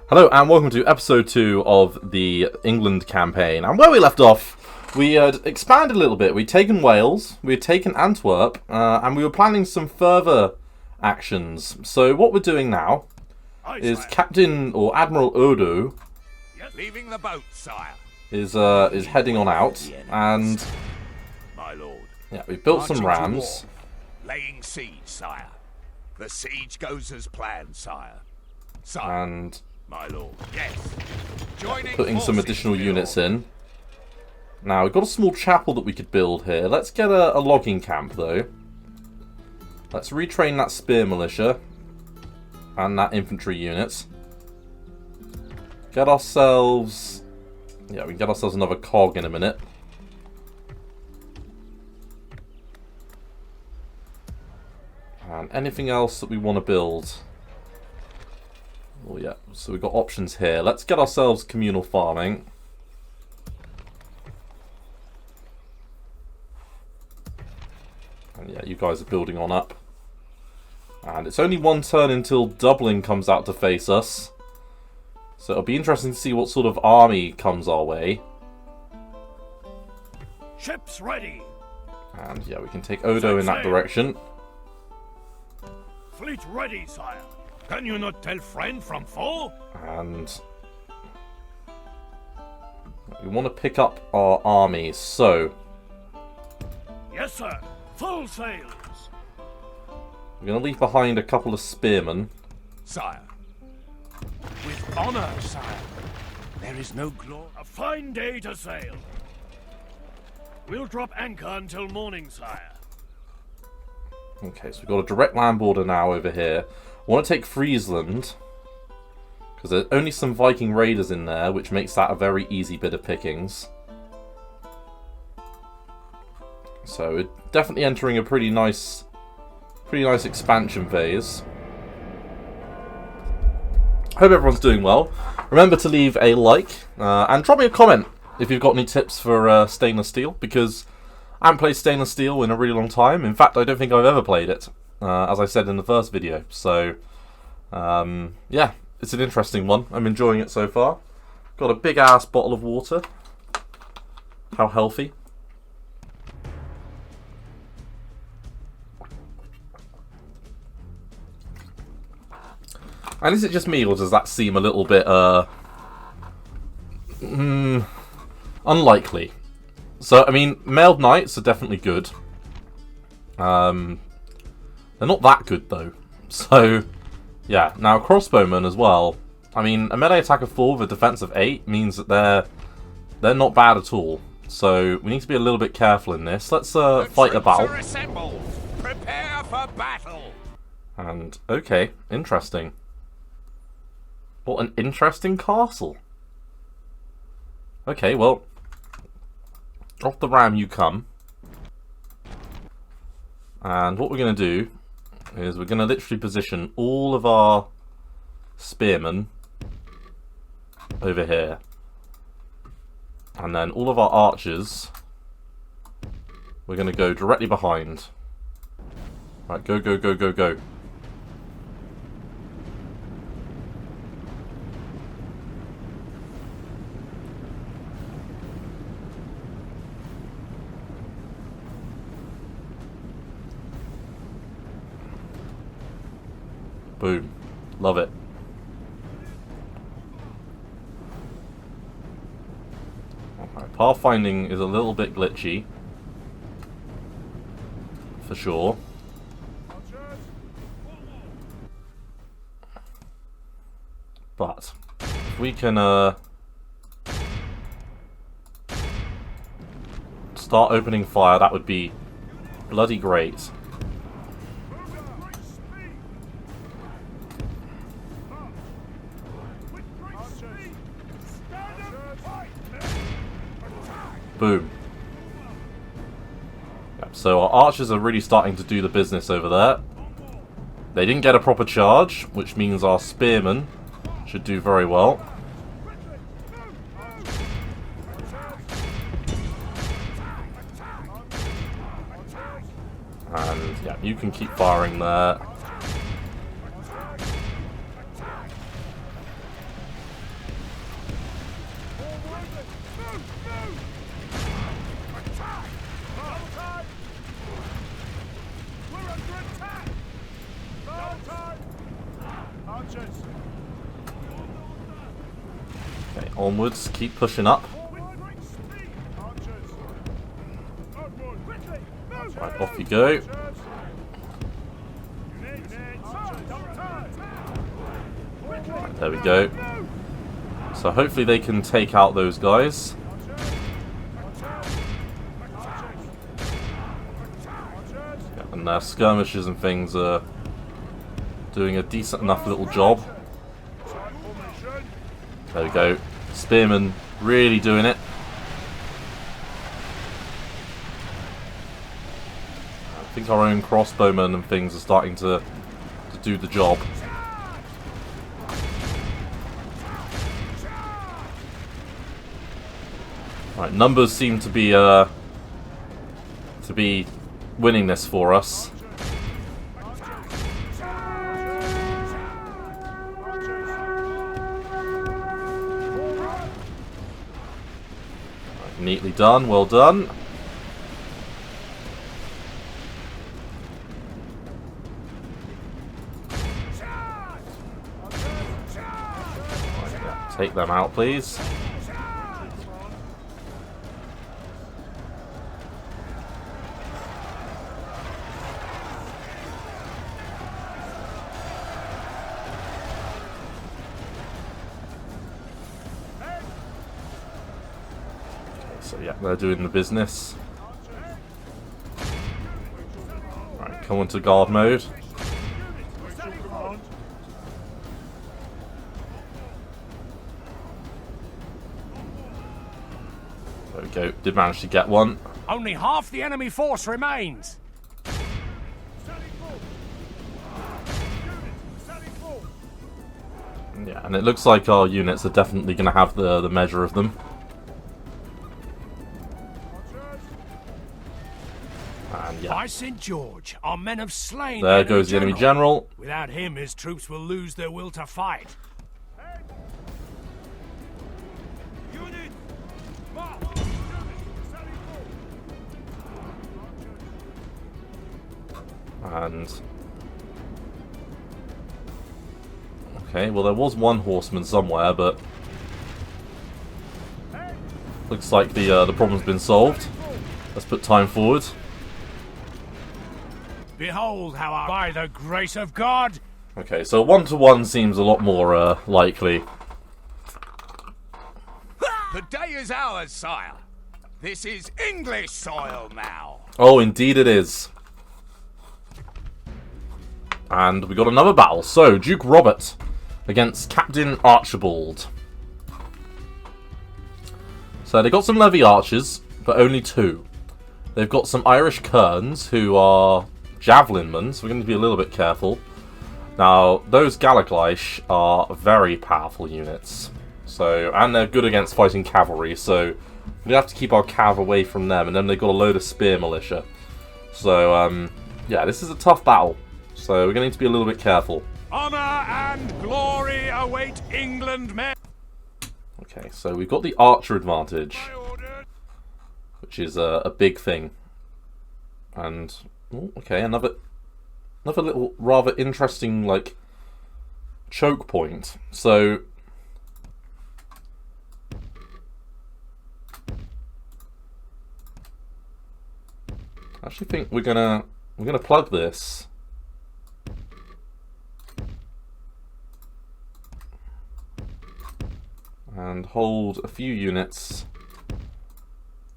Hello and welcome to episode 2 of the England campaign. And where we left off, we had expanded a little bit. We'd taken Wales, we had taken Antwerp, and we were planning some further actions. So what we're doing now is Captain or Admiral Odo leaving the boat, sire. is heading on out, and My lord. yeah, we built some Marching to rams. war. Laying siege, sire. The siege goes as planned, sire. Sire. And My lord. Yes. Joining putting some forces, additional my units lord. in. Now, we've got a small chapel that we could build here. Let's get a logging camp, though. Let's retrain that spear militia and that infantry unit. Get ourselves... yeah, we can get ourselves another cog in a minute. And anything else that we want to build... oh yeah, so we've got options here. Let's get ourselves communal farming. And yeah, you guys are building on up. And it's only one turn until Dublin comes out to face us. So it'll be interesting to see what sort of army comes our way. Ships ready. And yeah, we can take Odo in that direction. Fleet ready, sire. Can you not tell friend from foe? And we want to pick up our armies. So Yes, sir. Full sails. we're going to leave behind a couple of spearmen. Sire. With honor, sire. There is no glory. A fine day to sail. We'll drop anchor until morning, sire. Okay, so we've got a direct land border now over here. I want to take Friesland, because there's only some Viking raiders in there, which makes that a very easy bit of pickings. So we're definitely entering a pretty nice expansion phase. Hope everyone's doing well. Remember to leave a like and drop me a comment if you've got any tips for stainless steel, because I haven't played stainless steel in a really long time. In fact, I don't think I've ever played it, as I said in the first video. So, yeah, it's an interesting one. I'm enjoying it so far. Got a big-ass bottle of water. How healthy. And is it just me, or does that seem a little bit, unlikely? So, I mean, mailed knights are definitely good. They're not that good, though. So, yeah. Now, crossbowmen as well. I mean, a melee attack of 4 with a defense of 8 means that they're not bad at all. So, we need to be a little bit careful in this. Let's fight a battle. Are assembled. Prepare for battle. And, okay, interesting. What an interesting castle. Okay, well... off the ram you come. And what we're going to do is we're going to literally position all of our spearmen over here. And then all of our archers we're going to go directly behind. Right, go, go, go, go, go. Boom. Love it. Okay, pathfinding is a little bit glitchy. For sure. But if we can start opening fire, that would be bloody great. Boom. Yep, so our archers are really starting to do the business over there. They didn't get a proper charge, which means our spearmen should do very well. And yeah, you can keep firing there. Onwards, keep pushing up. Right, off you go. Right, there we go. So hopefully they can take out those guys. Yeah, and their skirmishes and things are doing a decent enough little job. There we go. Spearmen really doing it. I think our own crossbowmen and things are starting to do the job. Right, numbers seem to be winning this for us. Right, neatly done, well done. Right, yeah, take them out, please. So yeah, they're doing the business. Right, come into guard mode. There we go, did manage to get one. Only half the enemy force remains. Yeah, and it looks like our units are definitely going to have the measure of them. And yeah. By St. George, our men have slain There goes the enemy general. Without him, his troops will lose their will to fight. And okay, well there was one horseman somewhere, but looks like the problem's been solved. Let's put time forward. Behold how by the grace of God. Okay, so 1-to-1 seems a lot more likely. The day is ours, sire. This is English soil now. Oh, indeed it is. And we got another battle. So, Duke Robert against Captain Archibald. So they got some levy archers, but only 2. They've got some Irish kerns who are javelinmen, so we're going to be a little bit careful. Now, those Galagleish are very powerful units. So, and they're good against fighting cavalry, so we have to keep our cav away from them. And then they've got a load of spear militia. So, yeah, this is a tough battle. So we're going to need to be a little bit careful. Honor and glory await England, men. Okay, so we've got the archer advantage, which is a big thing. And oh, okay, another little rather interesting like choke point. So I actually think we're gonna plug this. And hold a few units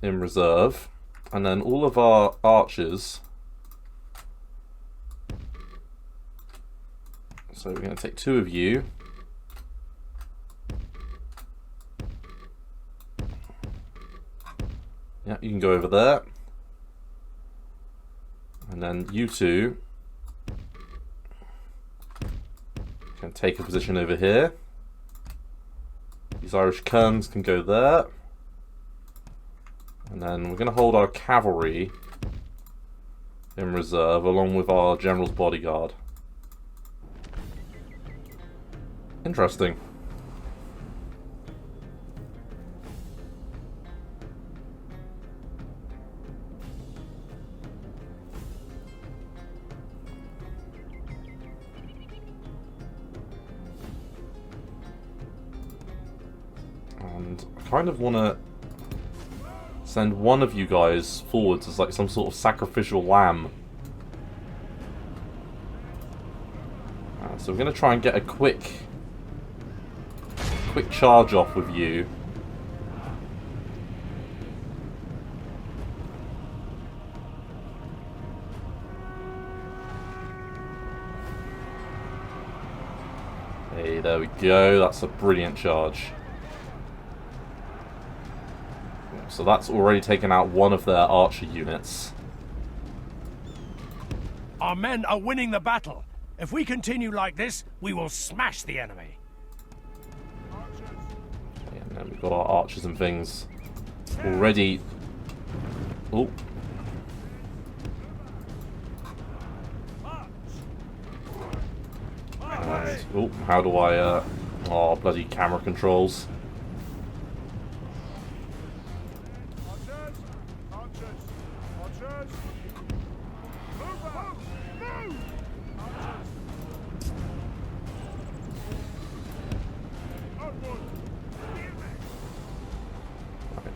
in reserve, and then all of our archers. So we're going to take 2 of you. Yeah, you can go over there. And then you 2 can take a position over here. These Irish kerns can go there. And then we're going to hold our cavalry in reserve along with our general's bodyguard. Interesting. kind of want to send one of you guys forwards as like some sort of sacrificial lamb. So we're going to try and get a quick charge off with you. Hey, there we go. That's a brilliant charge. So that's already taken out one of their archer units. Our men are winning the battle. If we continue like this, we will smash the enemy. Yeah, and then we've got our archers and things already. Oh. And, oh, how do I, oh, bloody camera controls.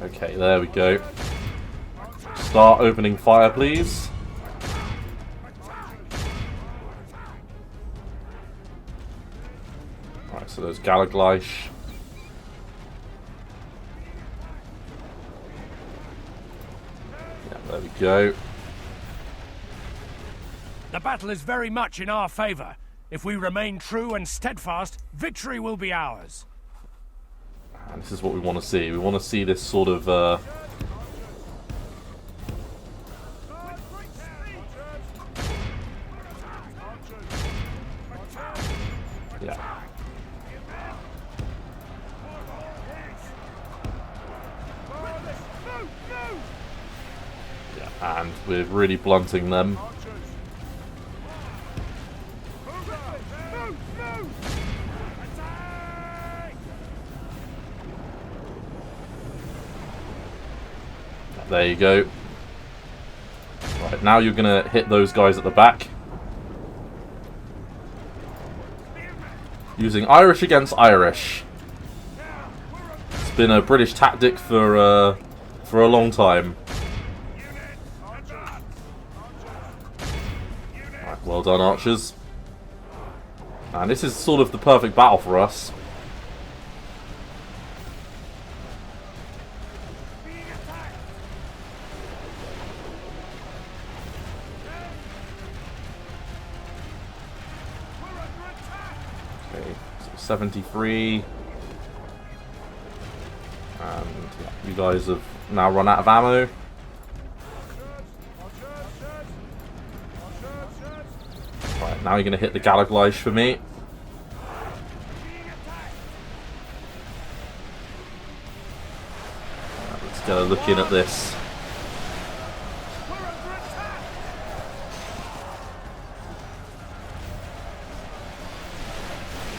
Okay, there we go. Start opening fire, please. Alright, so there's Galagleish. Yeah, there we go. The battle is very much in our favor. If we remain true and steadfast, victory will be ours. And this is what we want to see. We want to see this sort of yeah. Yeah, and we're really blunting them. There you go. Right, now you're going to hit those guys at the back. Using Irish against Irish. It's been a British tactic for a long time. Right, well done, archers. And this is sort of the perfect battle for us. Okay, so 73. And yeah, you guys have now run out of ammo. Right, now you're going to hit the Galagleish for me. Right, let's get a look in at this.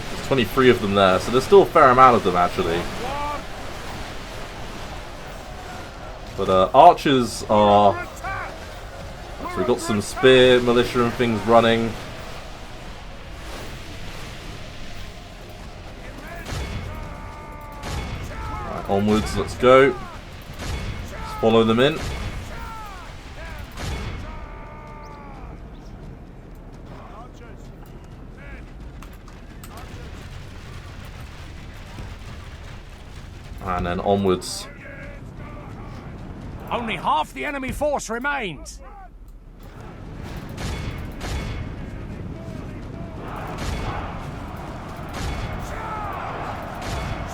There's 23 of them there, so there's still a fair amount of them actually. But archers are... So we've got some spear, militia and things running. Right, onwards, let's go. Let's follow them in. And then onwards. Only half the enemy force remains.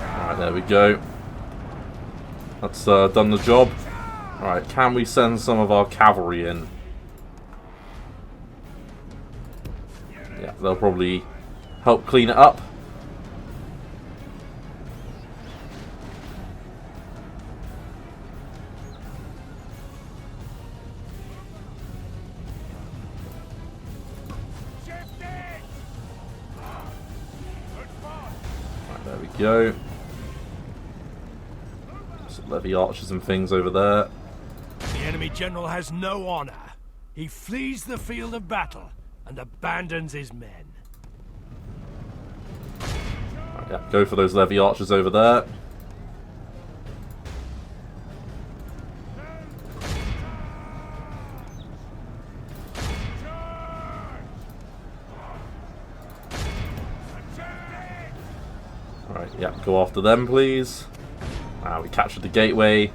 Alright, there we go. That's done the job. Alright, can we send some of our cavalry in? Yeah, they'll probably help clean it up. There we go. Some levy archers and things over there. The enemy general has no honor. He flees the field of battle and abandons his men. Right, yeah, go for those levy archers over there. Yeah, go after them, please. We captured the gateway,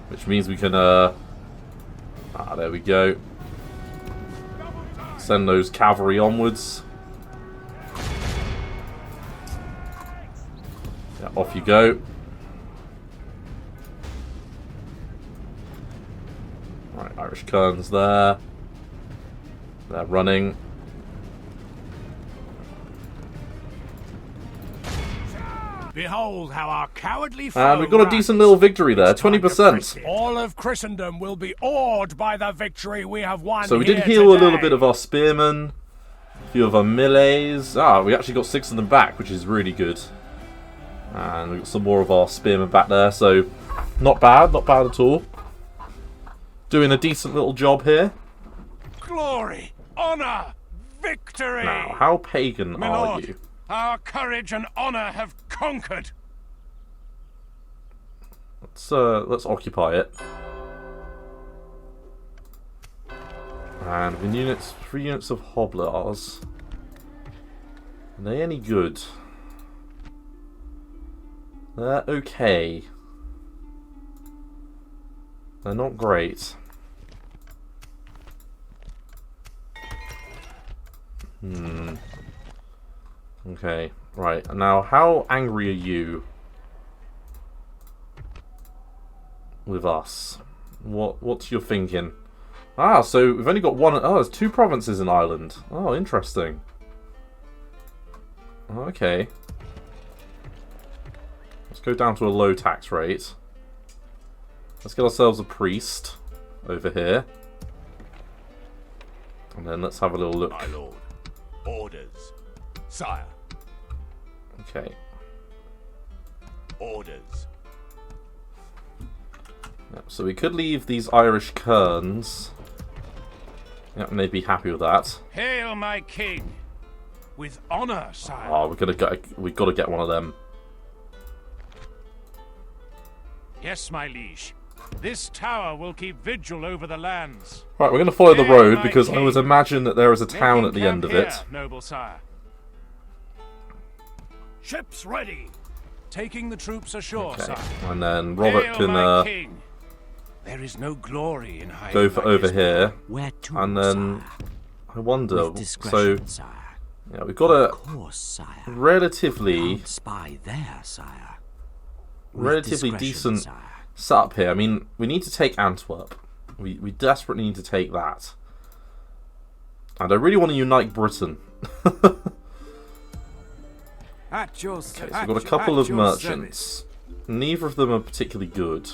which means we can, there we go. Send those cavalry onwards. Yeah, off you go. Right, Irish Kerns there. They're running. Behold how our cowardly foe And we got a decent little victory there, 20%. All of Christendom will be awed by the victory we have won. So we did here heal a today. little bit of our spearmen, a few of our melees. We actually got 6 of them back, which is really good. And we got some more of our spearmen back there, so not bad at all. Doing a decent little job here. Glory, honor, victory! Now, how pagan My are lord, you? our courage and honor have conquered. Let's occupy it. And we 3 units of hobblers. Are they any good? They're okay. They're not great. Okay, right. Now, how angry are you with us? What's your thinking? So we've only got one. Oh, there's 2 provinces in Ireland. Oh, interesting. Okay. Let's go down to a low tax rate. Let's get ourselves a priest over here. And then let's have a little look. My lord. Orders. Sire. Okay. Orders. Yep, so we could leave these Irish Kerns. Yep, and they'd be happy with that. Hail, my king! With honor, sire. Oh, we've got to get one of them. Yes, my liege. This tower will keep vigil over the lands. Right, we're going to follow the Hail, road my because I king. would imagine that there is a town Making at the end camp of it. here, noble sire. Ships ready. Taking the troops ashore, Okay. sire. And then Robert Hail, can my king. There is no glory in hiding go for like over this. here. Where to, And then sire? I wonder. With So discretion, sire. yeah, we've got a Of course, sire. relatively Can't spy there, sire. With relatively discretion, decent sire. setup here. I mean, we need to take Antwerp. We desperately need to take that. And I really want to unite Britain. At your Okay, so we've got a couple of merchants. Neither of them are particularly good.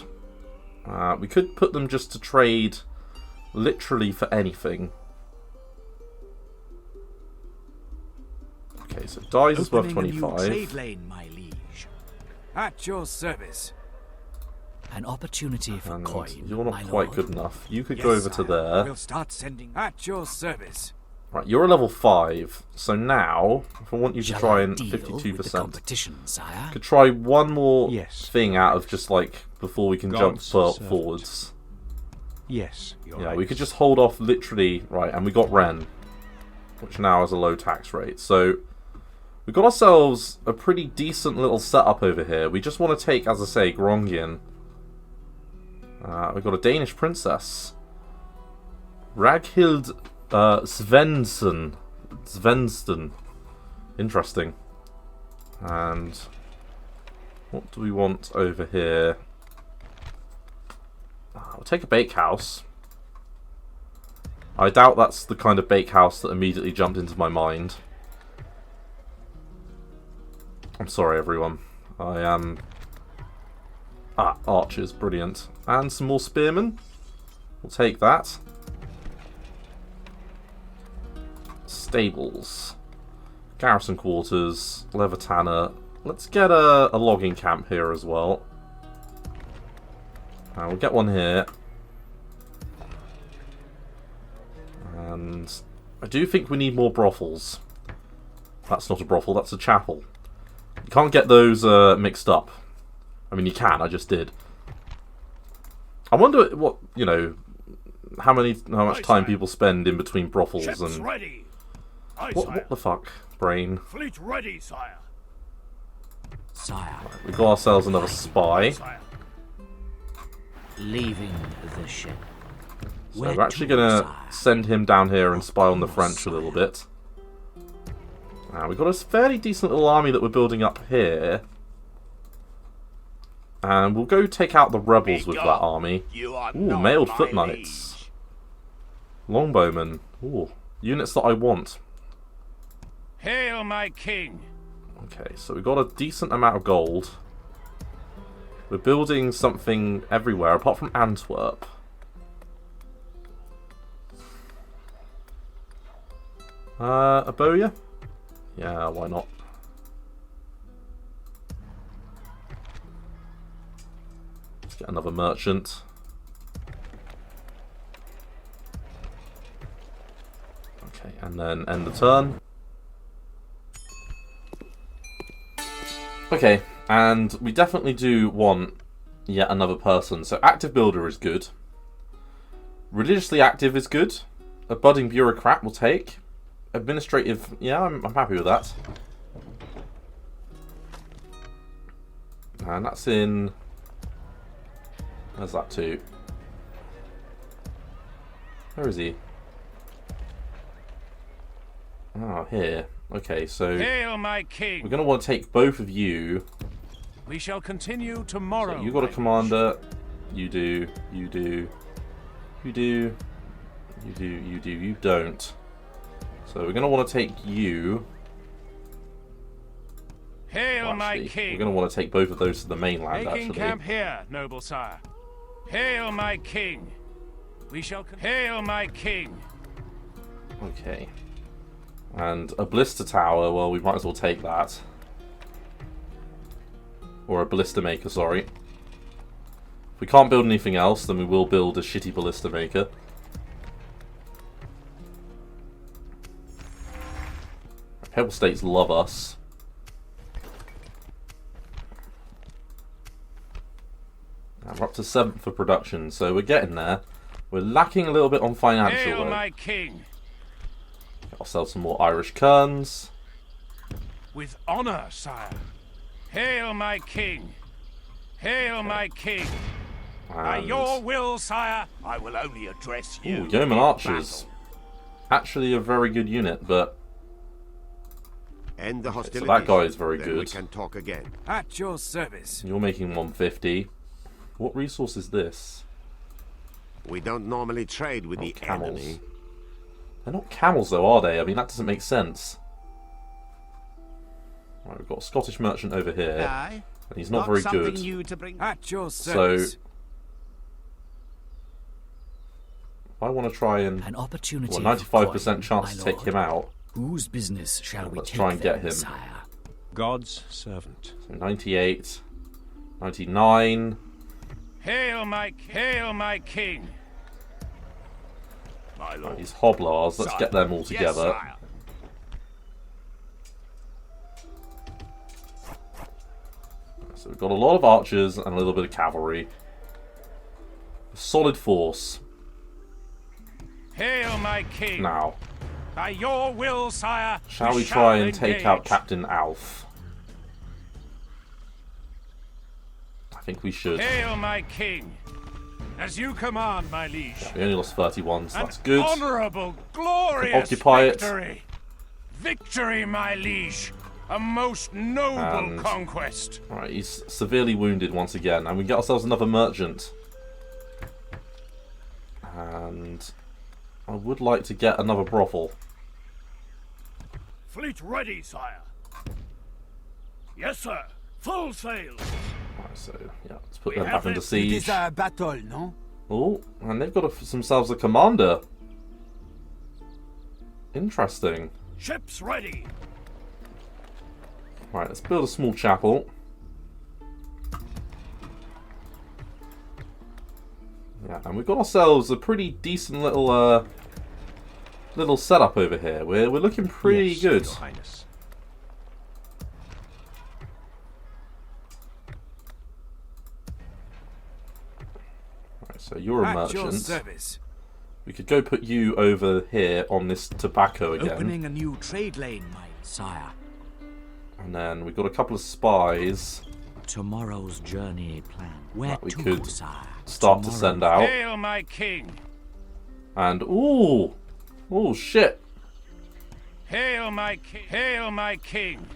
We could put them just to trade literally for anything. Okay, so Dies is worth 25. Trade lane, my liege. At your service. An opportunity for And coin. you're not my quite lord. good enough. You could go over to there. We'll start sending at your service. Right, you're a level 5. So now, if I want you to Shall try I and deal with the 52%. competition, sire? Could try one more Yes. thing out of just like before we can God's jump servant. forwards. Yes, you're Yeah, right. we could just hold off literally, right, and we got Ren, which now has a low tax rate. So we've got ourselves a pretty decent little setup over here. We just want to take, as I say, Grongian. We've got a Danish princess. Raghild Svensson. Interesting. And what do we want over here? We'll take a bakehouse. I doubt that's the kind of bakehouse that immediately jumped into my mind. I'm sorry, everyone. I am... archers, brilliant. And some more spearmen. We'll take that. Stables. Garrison quarters. Leather tanner. Let's get a logging camp here as well. We'll get one here. And I do think we need more brothels. That's not a brothel, that's a chapel. You can't get those mixed up. I mean, you can, I just did. I wonder what, you know, how much time people spend in between brothels Ships and... ready. Aye, What sire. the fuck, brain? Fleet ready, sire. Sire. We got ourselves another spy. Sire. Leaving the ship. So we're actually going to send him down here and spy on the French a little bit. Now, we've got a fairly decent little army that we're building up here. And we'll go take out the rebels with that army. Ooh, mailed foot knights. Longbowmen. Ooh, units that I want. Hail, my king! Okay, so we've got a decent amount of gold. We're building something everywhere, apart from Antwerp. Aboya? Yeah, why not? Let's get another merchant. Okay, and then end the turn. Okay, and we definitely do want yet another person. So active builder is good. Religiously active is good. A budding bureaucrat will take. Administrative, yeah, I'm happy with that. And that's in... Where's that to? Where is he? Oh, here. Okay, so... Hail, my king! We're going to want to take both of you. We shall continue tomorrow. So you got a commander. You do. You do. You do. You do. You do. You don't. So we're going to want to take you. Hail, Well, my actually, king! we're going to want to take both of those to the mainland, Making actually. camp here, noble sire. Hail, my king! We shall. Hail, my king! Okay. And a blister tower, well, we might as well take that. Or a ballista maker, sorry. If we can't build anything else, then we will build a shitty ballista maker. Pebble States love us. And we're up to 7th for production, so we're getting there. We're lacking a little bit on financial, Hail, though. my king! Get ourselves some more Irish kerns. With honor, sire. Hail, my king! Hail, my king! By And... your will, sire! I will only address you. Ooh, Yeoman in Archers. battle. Actually a very good unit, but... End the so hostilities. that guy is very then we good. can talk again. At your service. You're making 150. What resource is this? We don't normally trade with Oh, the camels. enemy. They're not camels though, are they? I mean, that doesn't make sense. Right, we've got a Scottish merchant over here. Aye. And he's not Got very something good. new to bring. At your So... service. I want to try and... An opportunity. Well, for 95% coin, chance to my take lord. him out. Whose business shall we Let's take try and get then, him. sire? God's servant. So 98. 99. Hail, my king! My Right, lord. these Hoblars, let's Sire. get them all Yes, together. sire. So we've got a lot of archers and a little bit of cavalry. A solid force. Hail, my king! Now, By your will, sire! shall we try and take out engage. Captain Alf? I think we should. Hail, my king! As you command, my liege. We only lost 31, so An that's good. honorable, glorious Occupy it. victory! Victory, my liege! A most noble And- conquest! Alright, he's severely wounded once again, and we get ourselves another merchant. And I would like to get another brothel. Fleet ready, sire. Yes, sir. Full sail. Right, so yeah, let's put We them have back into it. siege. a battle, no? Oh, and they've got themselves a commander. Interesting. Ships ready. Right, let's build a small chapel. Yeah, and we've got ourselves a pretty decent little little setup over here. We're looking pretty Yes, good. Your Highness. Right, so you're a At your merchant. service. We could go put you over here on this tobacco again. Opening a new trade lane, my sire. And then we've got a couple of spies Tomorrow's journey plan. Where that we to, could sire? start to send out. Hail, my king! And ooh, shit. Hail, my king! Hail, my king!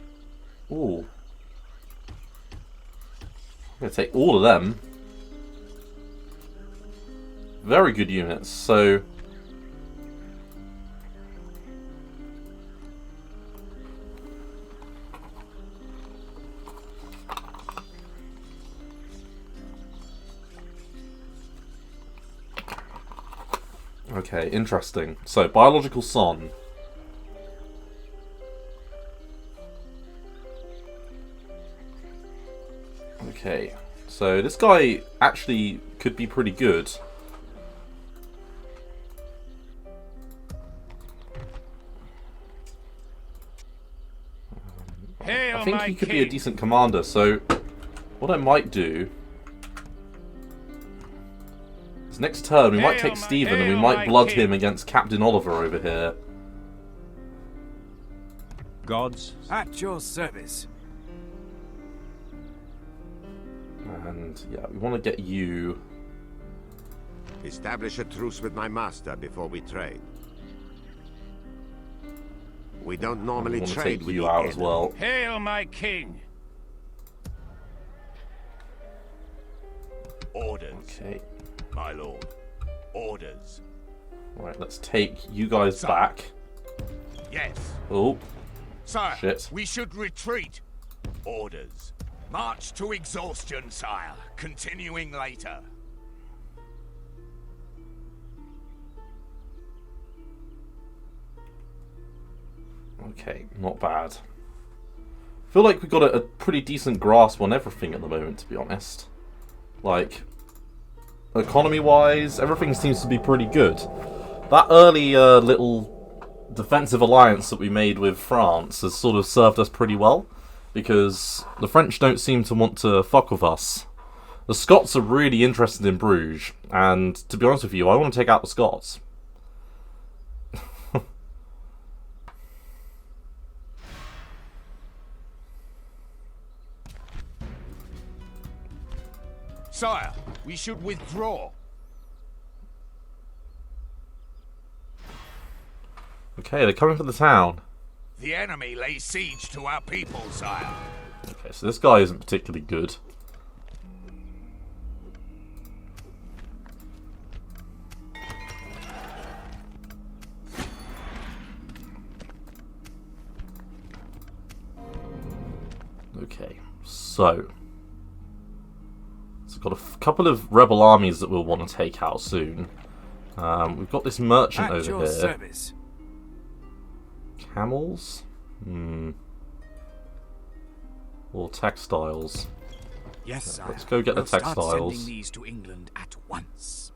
Ooh, I'm gonna take all of them. Very good units. So. Okay, interesting. So, biological son. Okay, so this guy actually could be pretty good. Hail, I think my he could king. be a decent commander, so what I might do is next turn we might take Stephen and we might blood him against Captain Oliver over here. Gods. At your service. And yeah, we want to get you. Establish a truce with my master before we trade. We don't We normally want to trade take with you the out as enemy. well. Hail, my king! Orders, Okay, my lord. Orders. right, let's take you guys Sir. back. Yes. Oh, Sire, Shit. we should retreat. Orders. March to exhaustion, sire. Continuing later. okay, not bad. I feel like we've got a pretty decent grasp on everything at the moment, to be honest. Like, economy-wise, everything seems to be pretty good. That early little defensive alliance that we made with France has sort of served us pretty well, because the French don't seem to want to fuck with us. The Scots are really interested in Bruges, and to be honest with you, I want to take out the Scots. Sire, we should withdraw. Okay, they're coming for the town. The enemy lays siege to our people, sire. Okay, so this guy isn't particularly good. Okay, so we've got a couple of rebel armies that we'll want to take out soon. We've got this merchant At over your here. service. Camels? Or textiles. Yes, sire. Let's go get the We'll start textiles. sending these to England at once.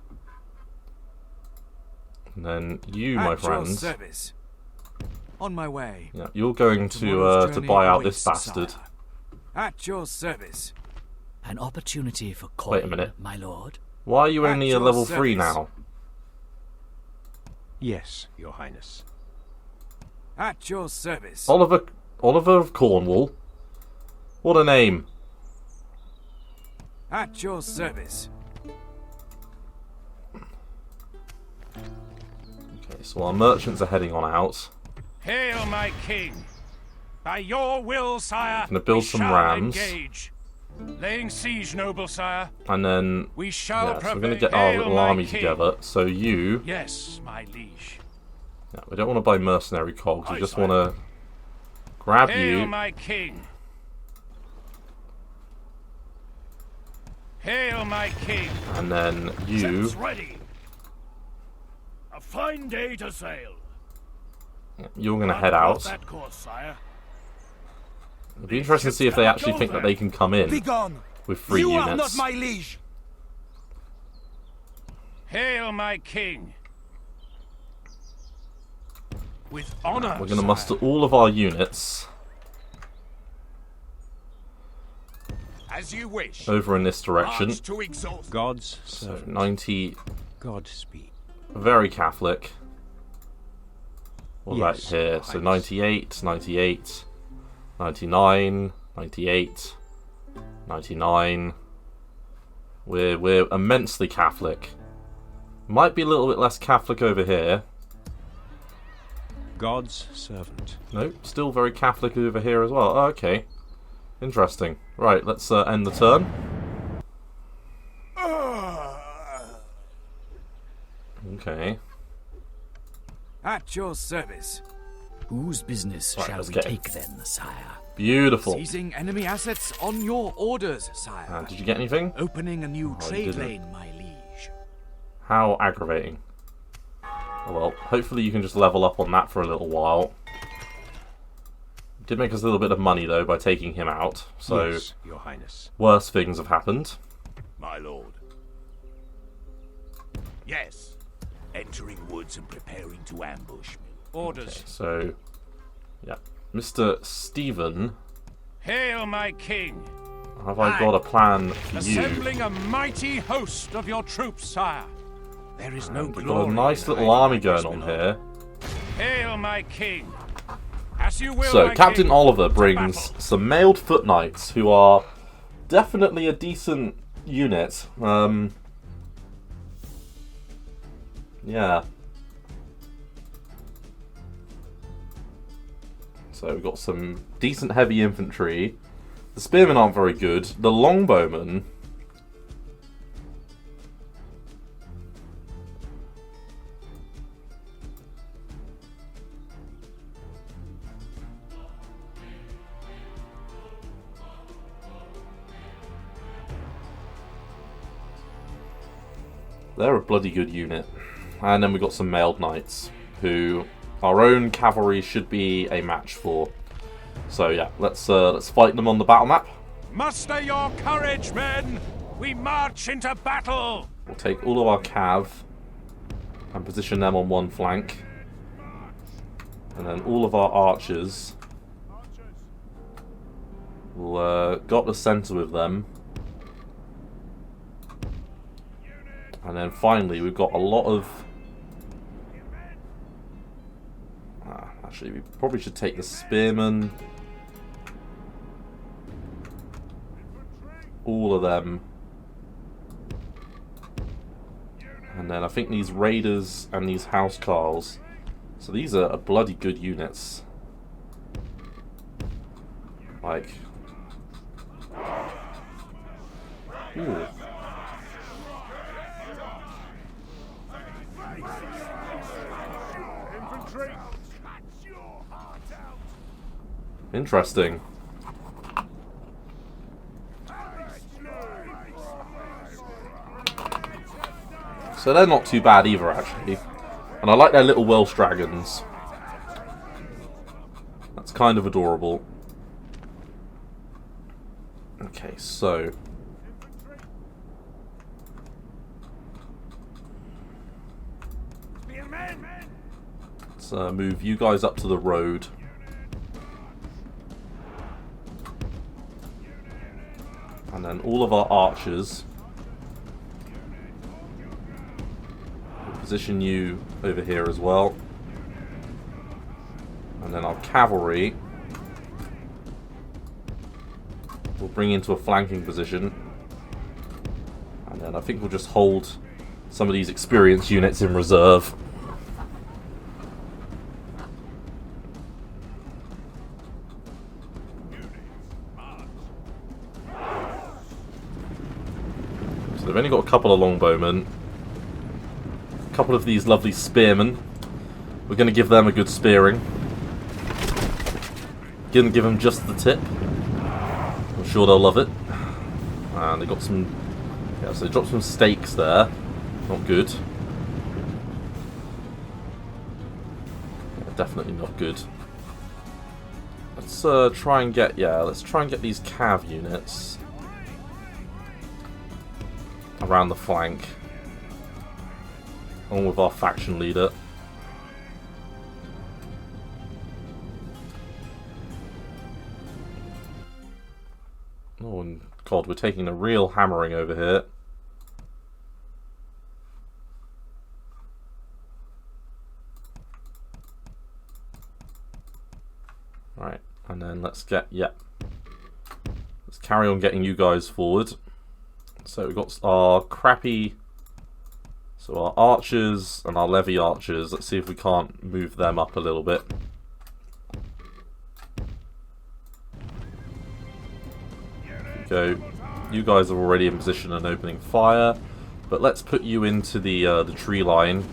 And then you, my At your friends. service. On my way. Yeah, you're going Tomorrow's to journey buy out this awaits, bastard. sire. At your service. An opportunity for coin, Wait a minute. my lord. Why are you At only a your level 3 service. now? Yes, Your Highness. At your service. Oliver of Cornwall. What a name. At your service. Okay, so our merchants are heading on out. Hail, my king! By your will, sire, Gonna build we some shall rams. engage. Laying siege, noble sire. And then We shall yeah, so we're going to prevail. get our Hail, little my army king. together. So you, Yes, my liege. yeah, we don't want to buy mercenary cogs. We Aye, just sire. want to grab Hail, you. my king! Hail, my king! And then you, Ships ready. A fine day to sail. you're going to Round head about out. that course, sire. It'll be interesting to see if they actually think that they can come in Begone! with 3 You units. are not my liege! Hail, my king! With honor, We're going to sire. muster all of our units As you wish. over in this direction. March to exhaustion. God's So servant. 90, Godspeed. very Catholic. What about Yes, here? Your So Highness. 98, 98. 99, 98, 99. We're immensely Catholic. Might be a little bit less Catholic over here. God's servant. Nope, still very Catholic over here as well. Oh, okay. Interesting. Right, let's end the turn. Okay. At your service. Whose business Right, shall let's we get it. take then, sire? Beautiful. Seizing enemy assets on your orders, sire. Did you get anything? Opening a new I trade didn't. lane, my liege. How aggravating. Oh, well, hopefully you can just level up on that for a little while. Did make us a little bit of money, though, by taking him out. So, Yes, Your Highness. worse things have happened. My lord. Yes. Entering woods and preparing to ambush me. Orders. So, yeah. Mr. Stephen, Hail, my king! have I got a plan for you? Assembling a mighty host of your troops, sire. There is no We've got glory a nice in little hiding army like going this, on my here. Hail, my king! As you will, So, my Captain king. Oliver To brings battle. some mailed foot knights who are definitely a decent unit. Yeah. So we've got some decent heavy infantry. The spearmen aren't very good. The longbowmen... They're a bloody good unit. And then we've got some mailed knights, who our own cavalry should be a match for. So yeah, let's fight them on the battle map. Muster your courage, men! We march into battle! We'll take all of our cav and position them on one flank. And then all of our archers will go up the centre with them. And then finally we've got a lot of... actually, we probably should take the spearmen. All of them. And then I think these raiders and these housecarls. So these are bloody good units. Like... Ooh. Interesting. So they're not too bad either, actually. And I like their little Welsh dragons. That's kind of adorable. Okay, so... let's move you guys up to the road. And then all of our archers, we'll position you over here as well. And then our cavalry we'll bring into a flanking position. And then I think we'll just hold some of these experienced units in reserve. They've only got a couple of longbowmen, a couple of these lovely spearmen. We're going to give them a good spearing. Gonna give them just the tip. I'm sure they'll love it. And they got some, yeah, so they dropped some stakes there. Not good. Yeah, definitely not good. Let's try and get, let's try and get these cav units around the flank, along with our faction leader. Oh, and God, we're taking a real hammering over here. Right, And then let's get, let's carry on getting you guys forward. So we've got our crappy, so our archers and our levy archers. Let's see if we can't move them up a little bit. There we go. You guys are already in position and opening fire, but let's put you into the tree line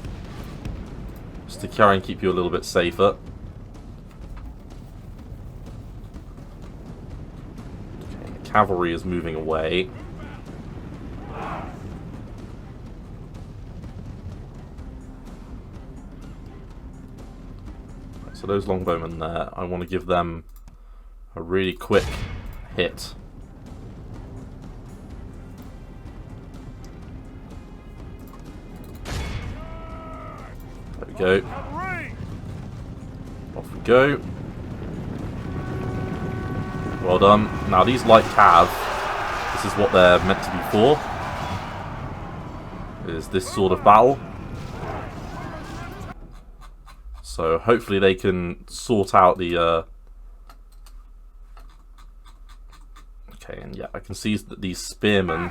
just to try and keep you a little bit safer. Okay, the cavalry is moving away. So those longbowmen there, I want to give them a really quick hit. There we go. Off we go. Well done. Now these light cav, this is what they're meant to be for. Is this sort of battle. So hopefully they can sort out the... Okay, and yeah, I can see that these spearmen...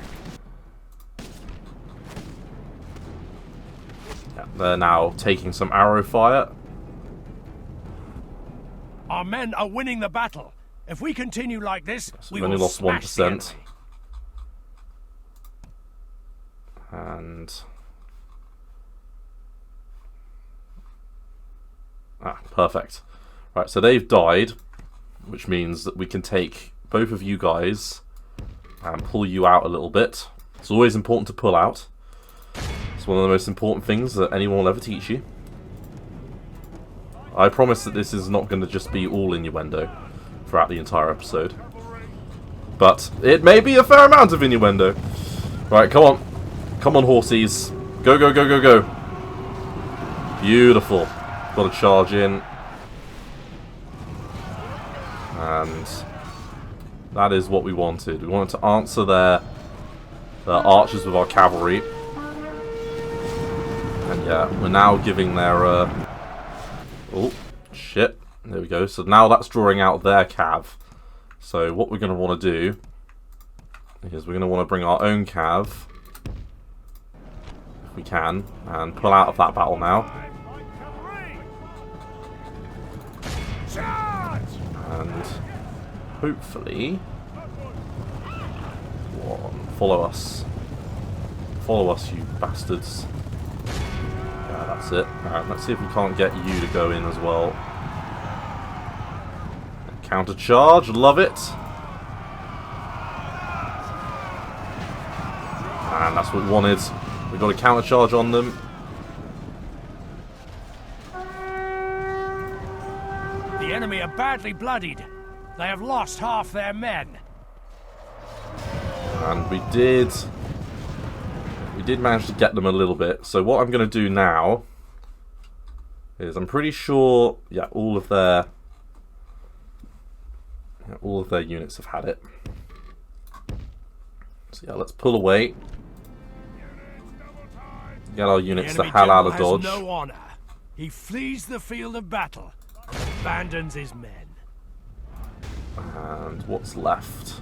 Yeah, they're now taking some arrow fire. Our men are winning the battle. If we continue like this, So we we've only will lost smash 1%. the enemy. And... Ah, perfect. Right, so they've died, which means that we can take both of you guys and pull you out a little bit. It's always important to pull out. It's one of the most important things that anyone will ever teach you. I promise that this is not going to just be all innuendo throughout the entire episode. But it may be a fair amount of innuendo. Right, come on. Come on, horsies. Go, go, go, go, go. Beautiful. Got to charge in. And that is what we wanted. We wanted to answer their archers with our cavalry. And yeah, we're now giving their... Oh, shit. There we go. So now that's drawing out their cav. So what we're going to want to do is we're going to want to bring our own cav, if we can, and pull out of that battle now. And hopefully, follow us. Follow us, you bastards. Yeah, that's it. Alright, let's see if we can't get you to go in as well. Counter charge, love it. And that's what we wanted. We got a counter charge on them. The enemy are badly bloodied. They have lost half their men. And we did manage to get them a little bit. So what I'm going to do now is I'm pretty sure, yeah, all of their units have had it. So yeah, let's pull away. Get our units the hell out of dodge. No honor. He flees the field of battle and abandons his men. And what's left?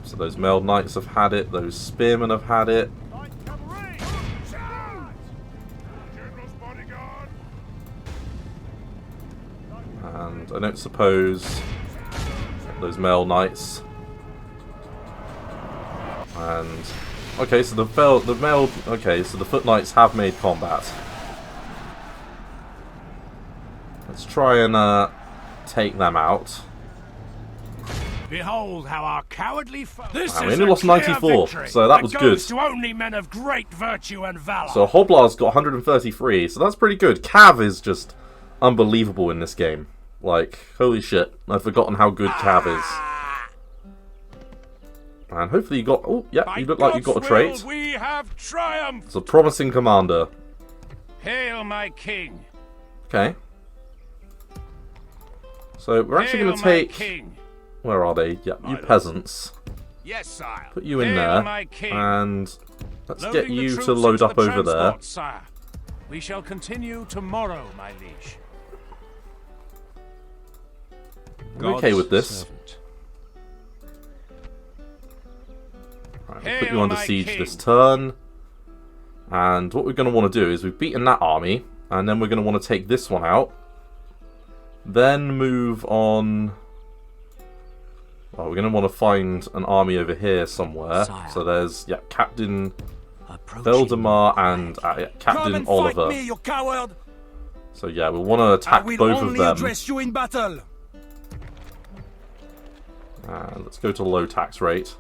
So those mailed knights have had it. Those spearmen have had it. And I don't suppose those mailed knights. And okay, so the foot knights have made combat. Let's try and take them out. Behold how our cowardly foe. This we is only a lost clear 94, victory so that was good. To only men of great virtue and valor. So Hoblar's got 133, so that's pretty good. Cav is just unbelievable in this game. Like, holy shit, I've forgotten how good Cav is. And hopefully you got... Oh, yeah, you look like you got a trait. We have triumphed. It's a promising commander. Hail, my king. Okay. So we're actually going to take... Where are they? Yeah, you peasants. Yes, sire. Put you in there, and let's get you to load up over there. Sire. We shall continue tomorrow, my liege. I'm okay with this. servant. Right, we'll put you under siege this turn. And what we're going to want to do is we've beaten that army. And then we're going to want to take this one out. Then move on... Oh, we're going to want to find an army over here somewhere. Sire. So there's, yeah, Captain Approaching Veldemar and yeah, Captain Oliver. Fight me, you coward! So yeah, we'll want to attack both of them. You in battle. Let's go to low tax rate.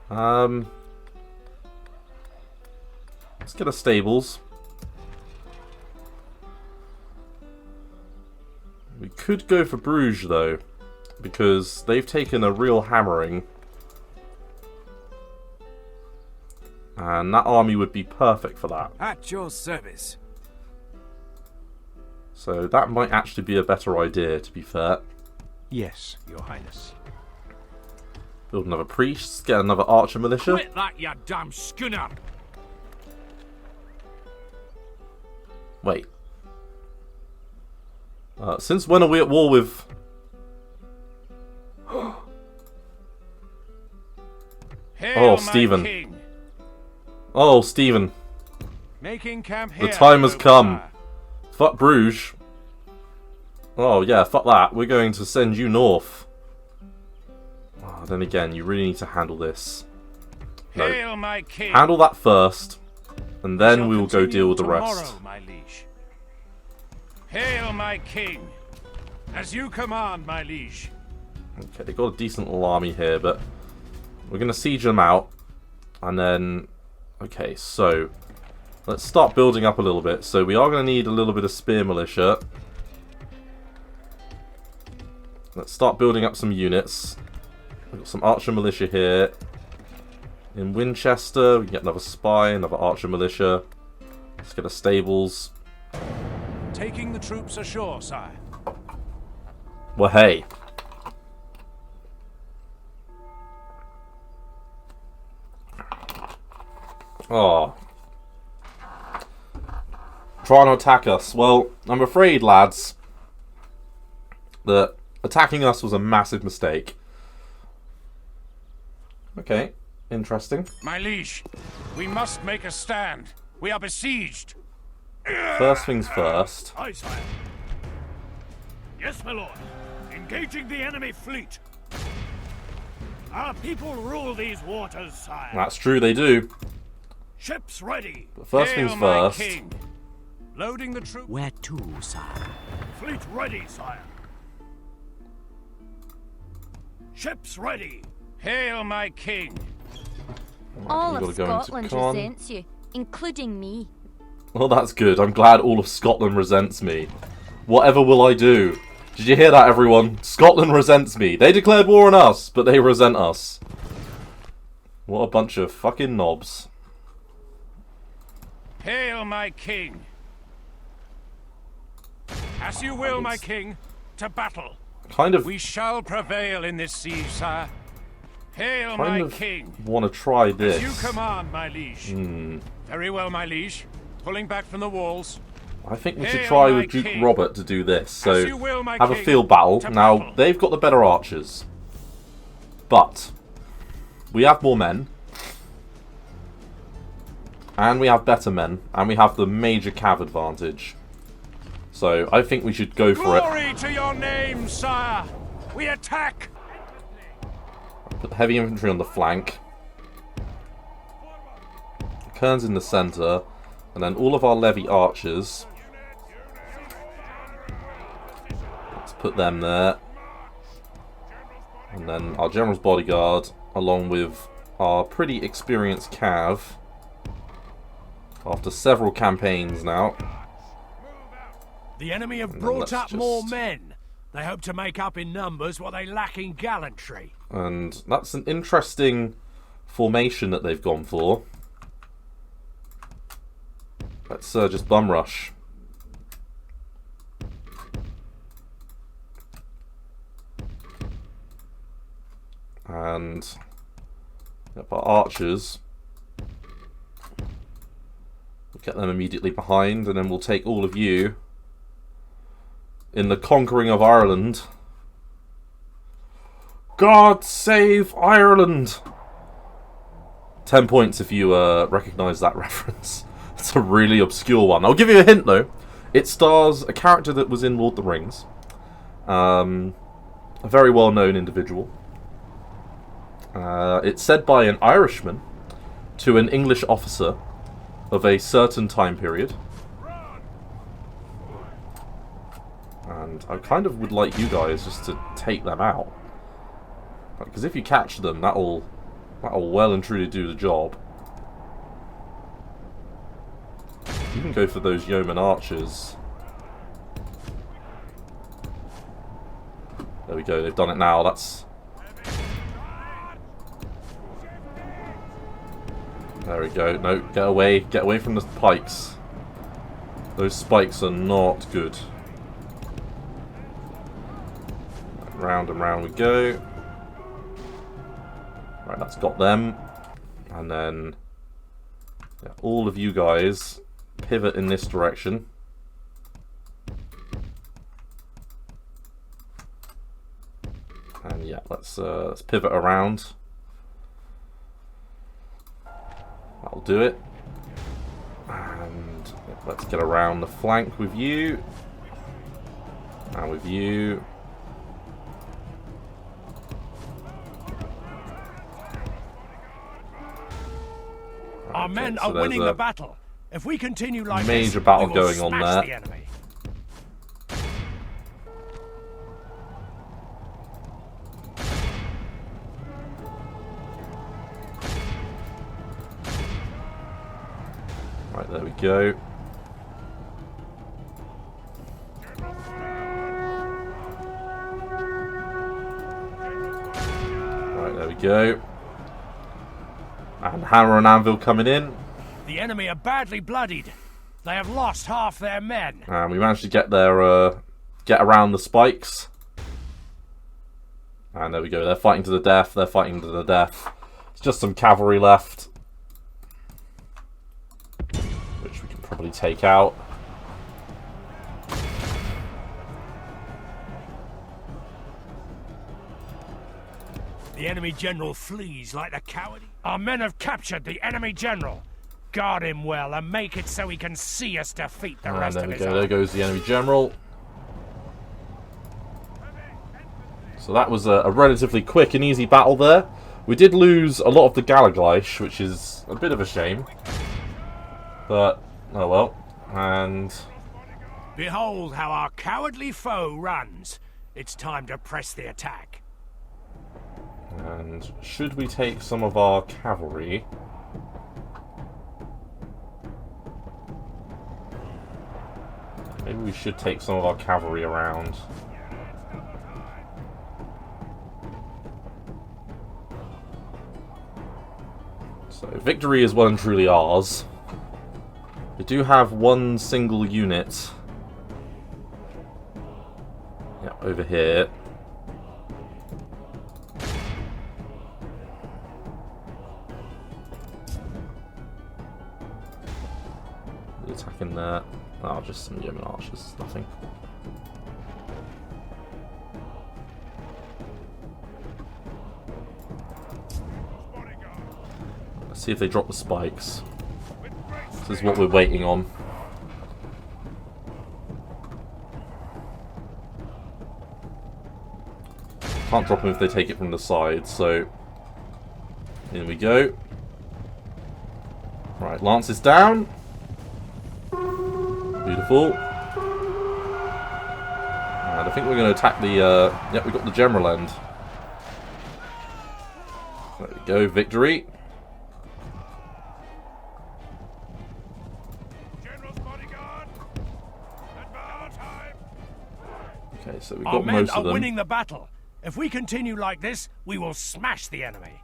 Let's get a stables. We could go for Bruges though, because they've taken a real hammering. And that army would be perfect for that. At your service. So that might actually be a better idea, to be fair. Yes, Your Highness. Build another priest, get another archer militia. Quit that, you damn schooner! Wait. Since when are we at war with... Hail, my Stephen. king. Oh, Stephen. Making camp here. The time has noble come. sire. Fuck Bruges. Oh, yeah, fuck that. We're going to send you north. Oh, then again, you really need to handle this. No. Hail, my king. Handle that first. And then Shall we will go continue deal with the tomorrow, rest. my liege. Hail, my king. As you command, my liege. Okay, they've got a decent little army here, but we're going to siege them out. And then... Okay, so... Let's start building up a little bit. So we are going to need a little bit of spear militia. Let's start building up some units. We've got some archer militia here. In Winchester, we can get another spy, another archer militia. Let's get a stables. Taking the troops ashore, sire. Well, hey. Oh. Trying to attack us. Well, I'm afraid, lads, that attacking us was a massive mistake. Okay, interesting. My liege, we must make a stand. We are besieged. First things first. Aye, sire. Yes, my lord. Engaging the enemy fleet. Our people rule these waters, sire. That's true, they do. Ships ready. But first Hail, things my first. king. Loading the troops. Where to, sire? Fleet ready, sire. Ships ready. Hail, my king. All We've of gotta go into Scotland con. resents you, including me. Well, that's good. I'm glad all of Scotland resents me. Whatever will I do? Did you hear that, everyone? Scotland resents me. They declared war on us, but they resent us. What a bunch of fucking knobs. Hail, my king. As you will, my king. To battle. Kind of, We shall prevail in this siege, sire. Hail, kind my of king. want to try As this. you command, my liege. Very well, my liege. Pulling back from the walls. I think we should Hail, try my with Duke king. Robert to do this. So, As you will, my have a king. field battle. To Now, battle. they've got the better archers. But, we have more men. And we have better men. And we have the major cav advantage. So, I think we should go for it. Glory to your name, sire. We attack. Put the heavy infantry on the flank. Kerns in the centre. And then all of our levy archers. Let's put them there. And then our general's bodyguard, along with our pretty experienced cav. After several campaigns now. The enemy have then brought let's up more just- men. They hope to make up in numbers what they lack in gallantry. And that's an interesting formation that they've gone for. Let's just bum rush. And yep, our archers. We'll get them immediately behind, and then we'll take all of you in the conquering of Ireland. God save Ireland! 10 points if you recognise that reference. It's a really obscure one. I'll give you a hint though. It stars a character that was in Lord of the Rings. A very well-known individual. It's said by an Irishman to an English officer of a certain time period. And I kind of would like you guys just to take them out. Because if you catch them, that'll well and truly do the job. You can go for those yeoman archers. There we go, they've done it now. That's... There we go. No, get away from the pikes. Those spikes are not good. Round and round we go. Right, that's got them. And then yeah, all of you guys pivot in this direction. And yeah, let's pivot around. That'll do it. And let's get around the flank with you. And with you. Our men are winning the battle. If we continue like major this, battle we will going on smash there. The enemy. Right, there we go. Right, there we go. And hammer and anvil coming in. The enemy are badly bloodied. They have lost half their men. And we managed to get there, get around the spikes. And there we go. They're fighting to the death. They're fighting to the death. It's just some cavalry left, which we can probably take out. The enemy general flees like the coward. Our men have captured the enemy general. Guard him well and make it so he can see us defeat the rest there of we his go. army. There goes the enemy general. So that was a relatively quick and easy battle there. We did lose a lot of the Galagleish, which is a bit of a shame. But, oh well. And... Behold how our cowardly foe runs. It's time to press the attack. And should we take some of our cavalry? Maybe we should take some of our cavalry around. So victory is well and truly ours. We do have one single unit. Yeah, over here. Attacking there. Oh, just some yeoman archers, nothing. Let's see if they drop the spikes. This is what we're waiting on. Can't drop them if they take it from the side, so in we go. Right, lance is down. Beautiful. And I think we're going to attack the... Yep, we got the general end. There we go, victory. Okay, so we've got Our men most are of them. winning the battle. If we continue like this, we will smash the enemy.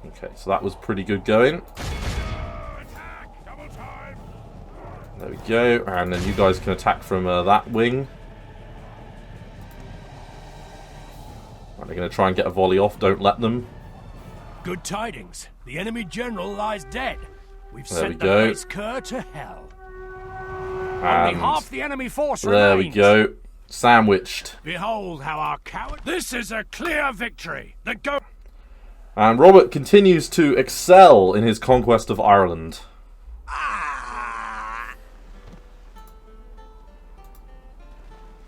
Okay, so that was pretty good going. There we go, and then you guys can attack from that wing. Right, they're going to try and get a volley off, don't let them. Good tidings. The enemy general lies dead. We've There we sent go. the base cur to hell. Only And half the enemy force there we remains. go. Sandwiched. Behold how our coward. This is a clear victory. The go. And Robert continues to excel in his conquest of Ireland.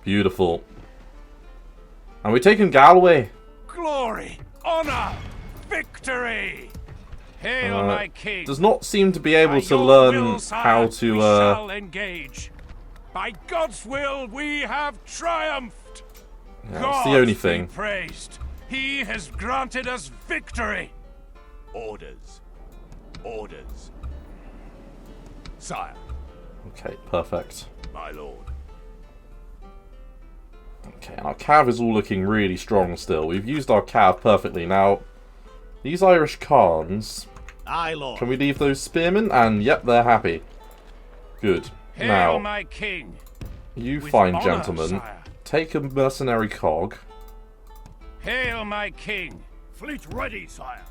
Beautiful. And we've taken Galway. Glory, honor, victory! Hail my king! Does not seem to be able By to your learn will, sire, how to... we shall engage. By God's will, we have triumphed. Yeah, God that's the only be thing. praised. He has granted us victory. Orders. Orders. Sire, Okay, perfect. my lord. Okay, and our cav is all looking really strong still. We've used our cav perfectly. Now, these Irish Khans, Aye, lord. can we leave those spearmen? And yep, they're happy. Good. Hail Now, my king. you With fine honor, gentlemen, sire. take a mercenary cog. Hail my king. Fleet ready, sire.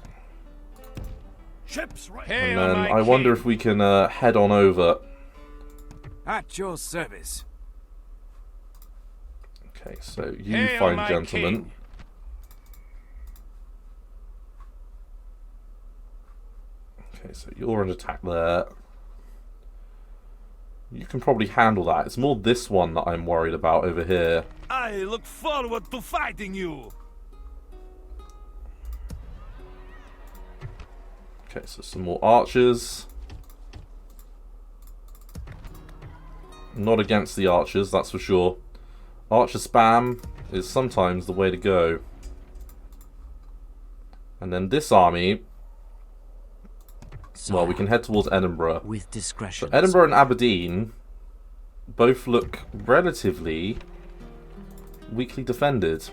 Ships ready. Hail And then my I wonder king. if we can head on over. At your service. Okay, so you Hail fine my gentlemen. king. Okay, so you're under attack there. You can probably handle that. It's more this one that I'm worried about over here. I look forward to fighting you. Okay, so some more archers. Not against the archers, that's for sure. Archer spam is sometimes the way to go. And then this army, well, we can head towards Edinburgh. With discretion. So Edinburgh and Aberdeen both look relatively weakly defended.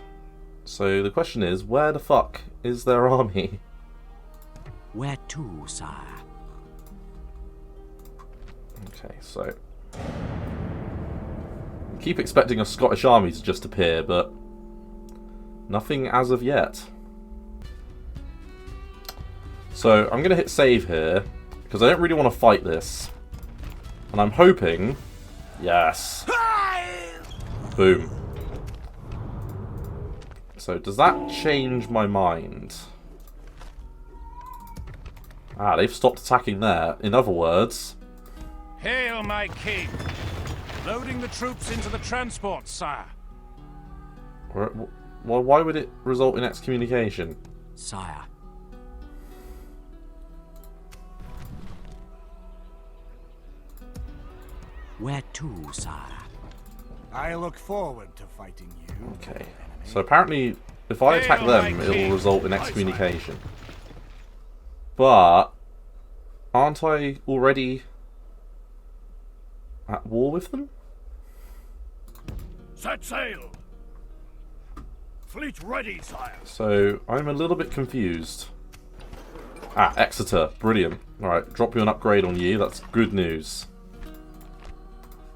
So the question is, where the fuck is their army? Where to, sire? Okay, so keep expecting a Scottish army to just appear, but nothing as of yet. So I'm going to hit save here, because I don't really want to fight this. And I'm hoping... Yes. Boom. So does that change my mind? Ah, they've stopped attacking there. In other words... Hail my king. Loading the troops into the transport, sire. Well, why would it result in excommunication? Sire. Where to, sire? I look forward to fighting you. Okay. So apparently, if I attack Hail them, my it will king. result in excommunication. But aren't I already at war with them? Set sail. Fleet ready, sire. So I'm a little bit confused. Ah, Exeter. Brilliant. Alright, drop you an upgrade on you. That's good news.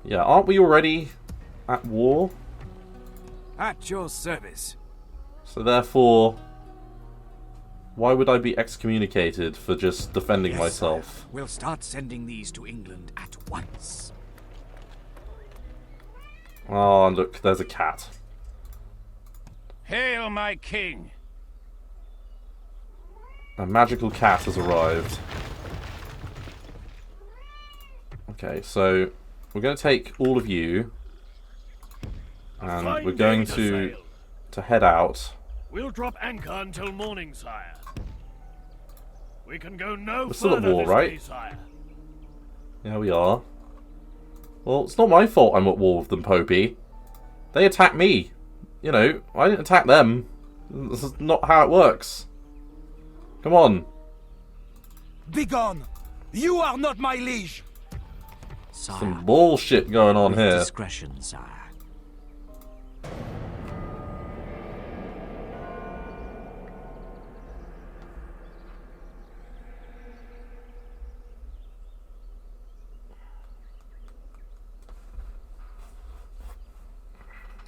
Yeah, aren't we already at war? At your service. So therefore, why would I be excommunicated for just defending Yes, myself? sire. We'll start sending these to England at once. Oh, look, there's a cat. Hail my king. A magical cat has arrived. Okay, so we're going to take all of you, and we're going to head out. We'll drop anchor until morning, sire. We can go no We're still at further war, this right? day, sire. Yeah, we are. Well, it's not my fault I'm at war with them, Popey. They attacked me. You know, I didn't attack them. This is not how it works. Come on. Begone! You are not my liege! Sire. Some bullshit going on With here. discretion, sire.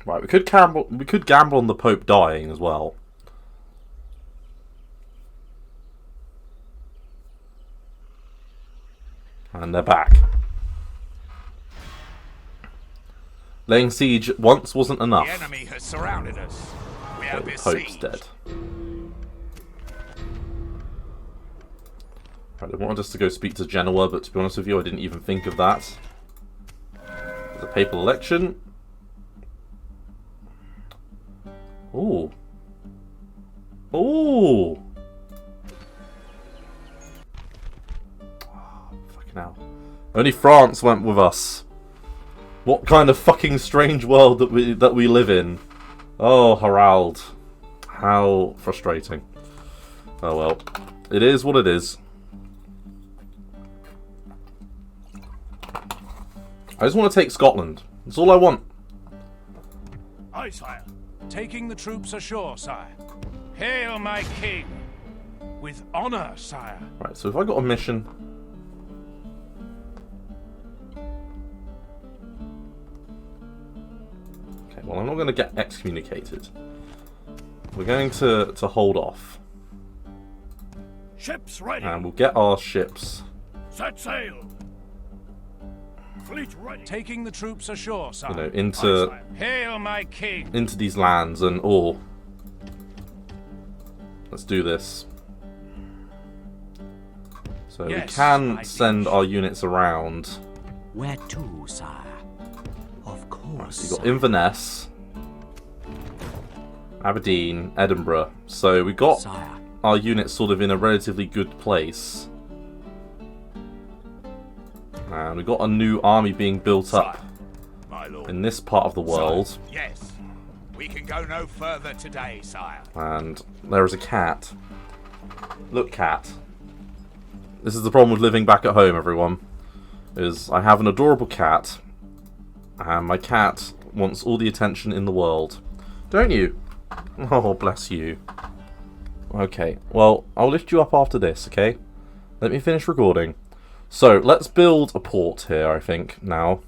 Right, we could gamble on the Pope dying as well. And they're back. Laying siege once wasn't enough. The enemy has surrounded us. We are Okay, Pope's besieged. dead. Right, they wanted us to go speak to Genoa, but to be honest with you, I didn't even think of that. There's a papal election. Ooh. Ooh. Oh, fucking hell. Only France went with us. What kind of fucking strange world that we live in. Oh, Harald. How frustrating. Oh well. It is what it is. I just want to take Scotland. That's all I want. Aye, sire. Taking the troops ashore, sire. Hail my king. With honor, sire. Right, so if I got a mission... Okay, well I'm not going to get excommunicated. We're going to hold off. Ships ready. And we'll get our ships. Set sail. Fleet ready. Taking the troops ashore, sire. You know, into Hail my king. into these lands and let's do this. So we Yes, can my send liege. our units around. Where to, sire? Of course. So you've got Inverness, Aberdeen, Edinburgh. So we got Sire. our units sort of in a relatively good place. And we've got a new army being built up My lord. in this part of the world. Yes. We can go no further today, sire. And there is a cat. Look, cat. This is the problem with living back at home, everyone. Is I have an adorable cat. And my cat wants all the attention in the world. Don't you? Oh, bless you. Okay, well, I'll lift you up after this, okay? Let me finish recording. So, let's build a port here, I think, now.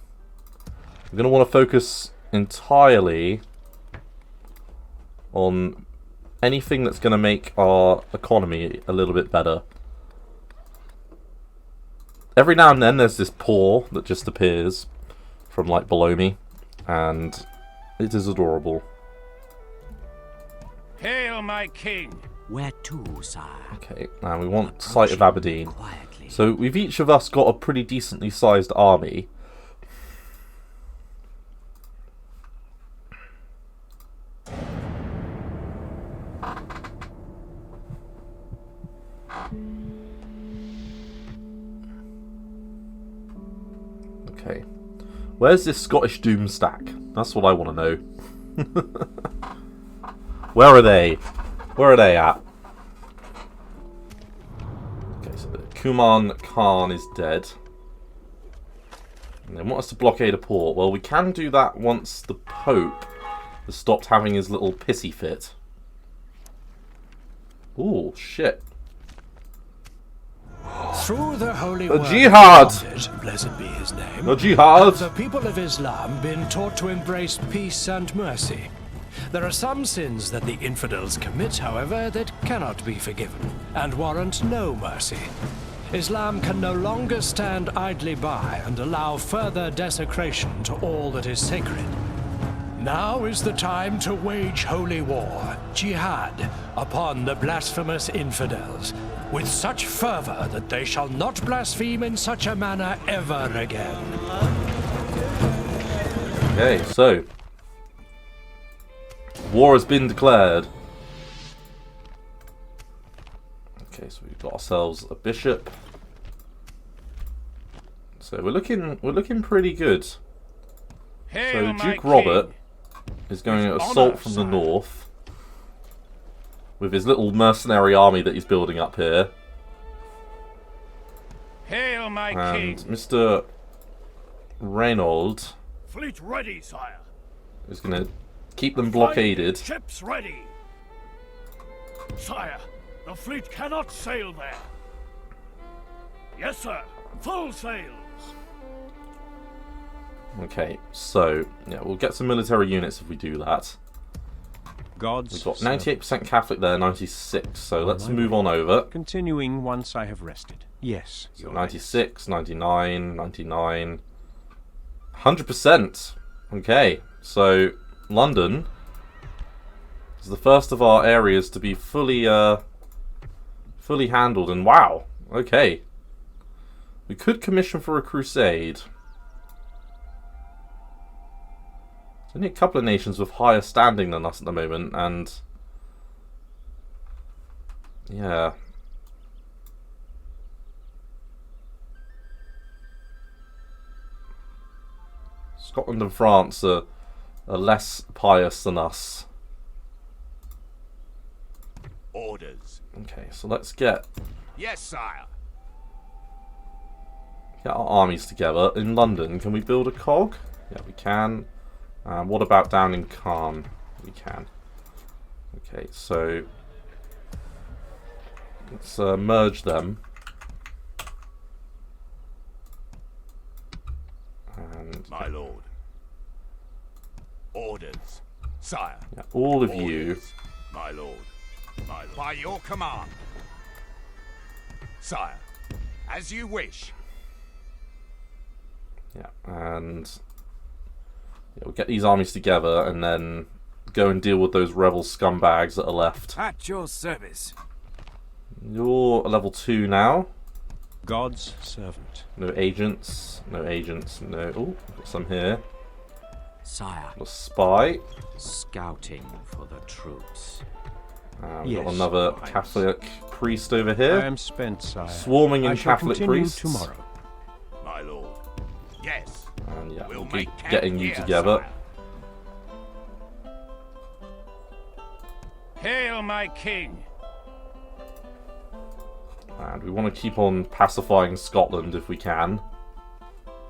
I'm going to want to focus entirely on anything that's going to make our economy a little bit better. Every now and then there's this paw that just appears from, like, below me, and it is adorable. Hail my king. Where to, sire? Okay, and we want Sight of Aberdeen. Quietly. So we've each of us got a pretty decently sized army. Okay. Where's this Scottish Doom stack? That's what I want to know. Where are they? Where are they at? Okay, so Kuman Khan is dead. And they want us to blockade a port. Well, we can do that once the Pope has stopped having his little pissy fit. Ooh, shit. Through the holy A word of jihad! Prophet, blessed be his name, A jihad! the people of Islam been taught to embrace peace and mercy. There are some sins that the infidels commit, however, that cannot be forgiven, and warrant no mercy. Islam can no longer stand idly by and allow further desecration to all that is sacred. Now is the time to wage holy war, jihad, upon the blasphemous infidels, with such fervor that they shall not blaspheme in such a manner ever again. Okay, so war has been declared. Okay, so we've got ourselves a bishop. So we're looking pretty good. So Hail my Duke king. Robert is going to With assault honor, from the sire. north with his little mercenary army that he's building up here. Hail my And king. Mr. Reynold Fleet ready, sire. is going to keep them blockaded. Ships ready. Sire, the fleet cannot sail there. Yes, sir. Full sails. Okay, so yeah, we'll get some military units if we do that. God's We've got servant. 98% Catholic there, 96. So let's move on over. Continuing once I have rested. Yes, So Your 96, 99, 99, 100%. Okay, so London is the first of our areas to be fully handled, and wow, okay. We could commission for a crusade. There's only a couple of nations with higher standing than us at the moment, and yeah. Scotland and France are less pious than us. Orders. Okay, so let's get Yes, sire. our armies together. In London, can we build a cog? Yeah, we can. What about down in Caen? We can. Okay, so let's merge them. And My lord. Orders. Sire. yeah, all of you. Orders. My lord. My lord. By your command. Sire. As you wish. Yeah, and yeah, we'll get these armies together and then go and deal with those rebel scumbags that are left. At your service. You're a level 2 now. God's servant. No agents. No agents. No. Oh, got some here. Sire, A spy. scouting for the troops. We've got Yes, another Your Highness. Catholic priest over I here. am spent, sire. Swarming in I shall Catholic continue priests. tomorrow. My lord. Yes. And yeah, We'll we'll be make camp getting you here, together. sire. Hail, my king! And we want to keep on pacifying Scotland if we can.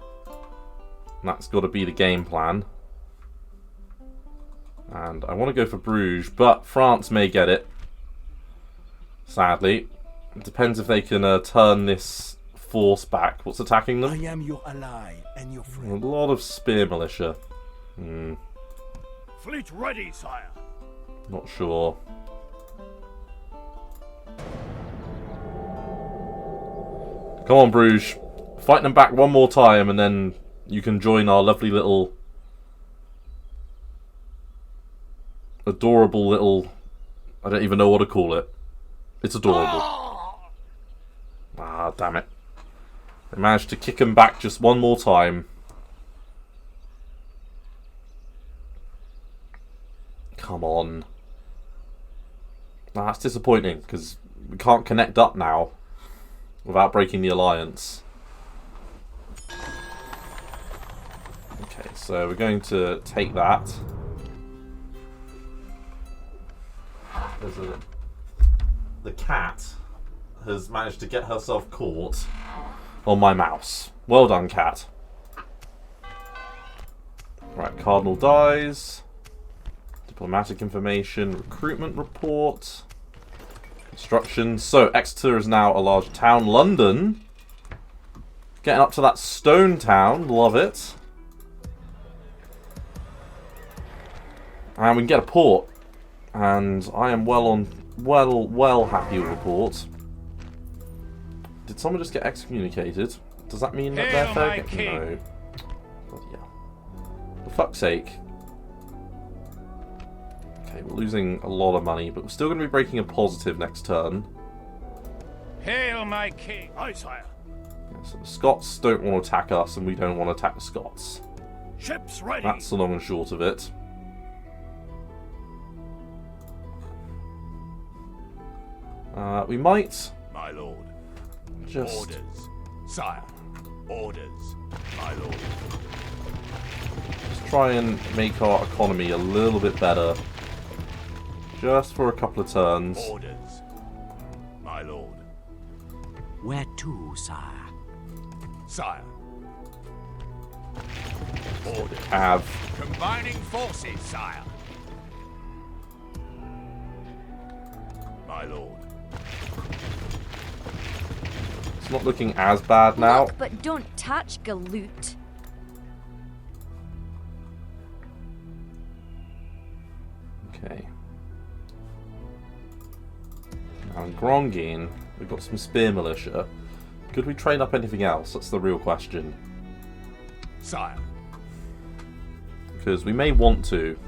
And that's got to be the game plan. And I want to go for Bruges, but France may get it. Sadly. It depends if they can turn this force back. What's attacking them? am your ally and your A lot of spear militia. Fleet ready, sire. Not sure. Come on, Bruges. Fight them back one more time and then you can join our lovely little... adorable little... I don't even know what to call it. It's adorable. Ah, damn it. They managed to kick him back just one more time. Come on. That's disappointing, because we can't connect up now without breaking the alliance. Okay, so we're going to take that. The cat has managed to get herself caught on my mouse. Well done, cat. Right, Cardinal dies. Diplomatic information, recruitment report, construction. So, Exeter is now a large town. London, getting up to that stone town. Love it. And we can get a port. And I am well happy with the port. Did someone just get excommunicated? Does that mean that they're Hail, fair my game? king. No. Bloody hell. For fuck's sake. Okay, we're losing a lot of money, but we're still going to be breaking a positive next turn. Hail, my king! Aye, sire. Yeah, so the Scots don't want to attack us, and we don't want to attack the Scots. Ships ready. That's the long and short of it. We might My lord. just... Orders. Sire. Orders. My lord. Let's try and make our economy a little bit better. Just for a couple of turns. Orders. My lord. Where to, sire? Sire. Orders. Have. Combining forces, sire. My lord. It's not looking as bad now. Look, but don't touch, galoot. Okay. Now in Grongin, we've got some spear militia. Could we train up anything else? That's the real question. Sire. Because we may want to.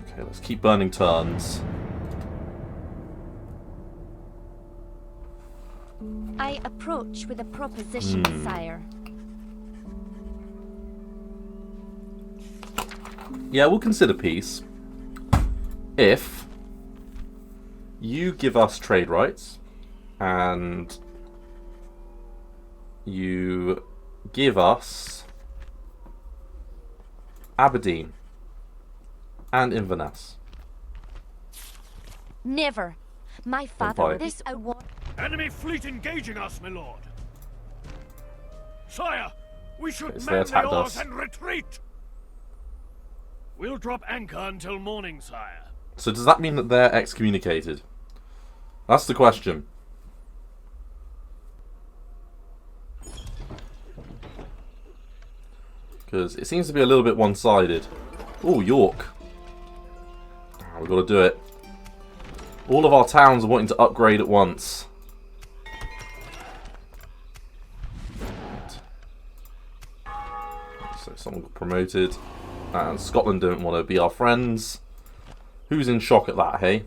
Okay, let's keep burning turns. I approach with a proposition, sire. Yeah, we'll consider peace. If you give us trade rights and you give us Aberdeen and Inverness. Never. My father, Empire. this I want. Enemy fleet engaging us, my lord. Sire, we should Okay, so they man the attacked oars us. and retreat. We'll drop anchor until morning, sire. So does that mean that they're excommunicated? That's the question. Because it seems to be a little bit one-sided. Oh, York. Oh, we've got to do it. All of our towns are wanting to upgrade at once. So someone got promoted. And Scotland don't want to be our friends. Who's in shock at that, hey?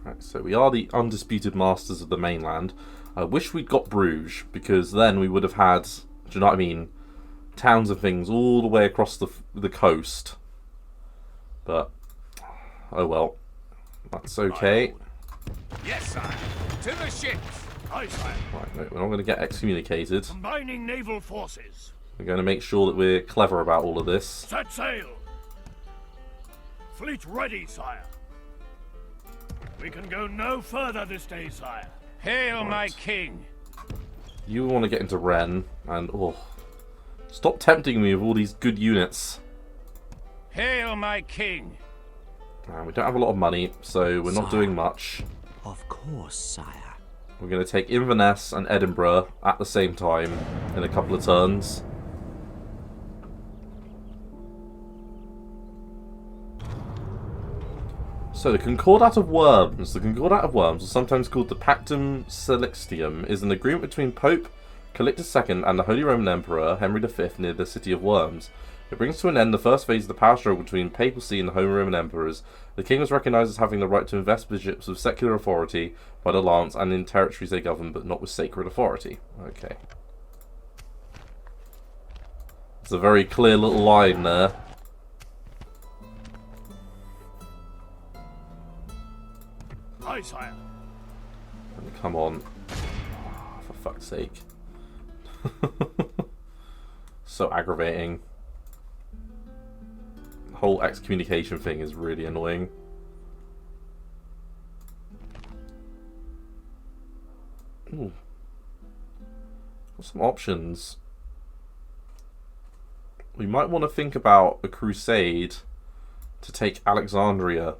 Right, so we are the undisputed masters of the mainland. I wish we'd got Bruges, because then we would have had, do you know what I mean, towns and things all the way across the coast. But, oh well. That's okay. Yes, sire. To the ships. Aye, sire. Right, no, we're not going to get excommunicated. Combining naval forces. We're going to make sure that we're clever about all of this. Set sail. Fleet ready, sire. We can go no further this day, sire. Hail, my king! You want to get into Rennes, and oh, stop tempting me with all these good units. Hail, my king! We don't have a lot of money, so we're not doing much. Of course, sire. We're going to take Inverness and Edinburgh at the same time in a couple of turns. So the Concordat of Worms. The Concordat of Worms, or sometimes called the Pactum Celestium, is an agreement between Pope Calixtus II and the Holy Roman Emperor Henry V near the city of Worms. It brings to an end the first phase of the power struggle between papacy and the Holy Roman Emperors. The king was recognised as having the right to invest bishops with secular authority by the lance and in territories they govern, but not with sacred authority. Okay. It's a very clear little line there. Aye, sire. Come on. For fuck's sake. So aggravating. The whole excommunication thing is really annoying. Ooh. Got some options. We might want to think about a crusade to take Alexandria.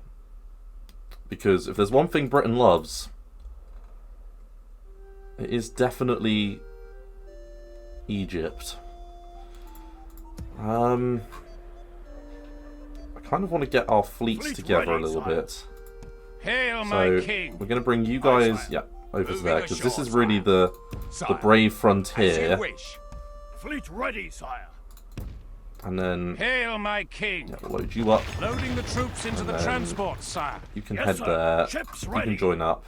Because if there's one thing Britain loves, it is definitely Egypt. I kind of want to get our fleets together a little bit. Hail, So my king! we're going to bring you guys, over to there, because this is really the brave As you frontier. wish. Fleet ready, sire. And then Hail, my king! we'll load you up. Loading the troops into the then- transport, sire. You can Yes, head sir. there. Ships You ready. can join up.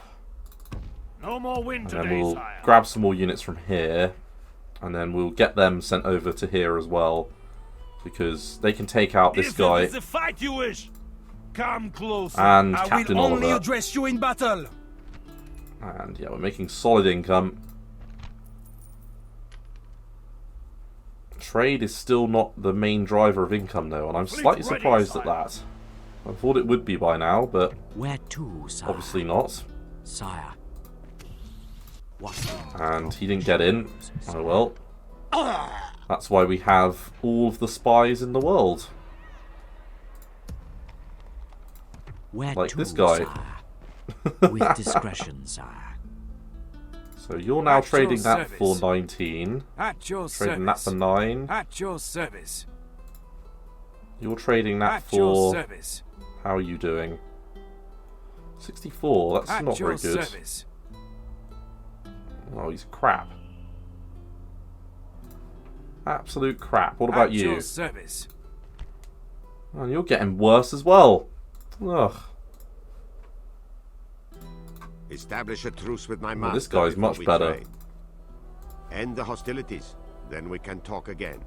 No more wind And then today, we'll sire. grab some more units from here. And then we'll get them sent over to here as well. Because they can take out this guy the fight you wish, come closer. and Captain Oliver. address you in battle. And yeah, we're making solid income. Trade is still not the main driver of income though, and I'm Fleet slightly ready, surprised at sire. that. I thought it would be by now, but Where to, sire? obviously not. Sire. What? And he didn't get in. Oh well. That's why we have all of the spies in the world. Where Like to, this guy. sire? With discretion, sire. So you're now At your trading that service. for 19. At your Trading that service. for 9. At your service. You're trading that At your for... service. How are you doing? 64, that's At not your very good. service. Oh, he's crap. Absolute crap. What about At you? your service. And you're getting worse as well. Ugh. Establish a truce with my Well, master. this guy's before much we better. trade. End the hostilities, then we can talk again.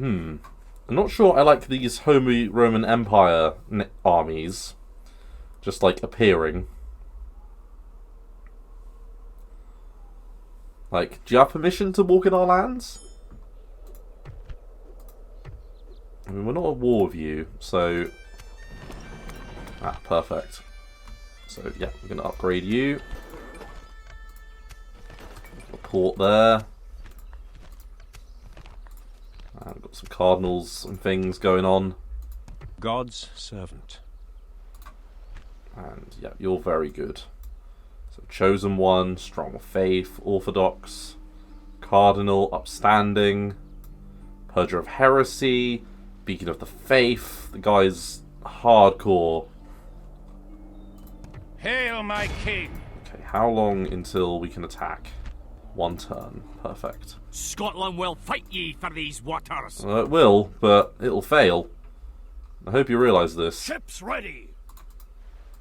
I'm not sure I like these Holy Roman Empire armies just like appearing. Like, do you have permission to walk in our lands? I mean, we're not at war with you, so... Ah, perfect. So, yeah, we're going to upgrade you. A port there. And we've got some cardinals and things going on. God's servant. And, yeah, you're very good. So, Chosen One, Strong of Faith, Orthodox, Cardinal, Upstanding, Purger of Heresy, Beacon of the Faith. The guy's hardcore. Hail, my king! Okay, how long until we can attack? 1 turn. Perfect. Scotland will fight ye for these waters. It will, but it'll fail. I hope you realise this. Ships ready.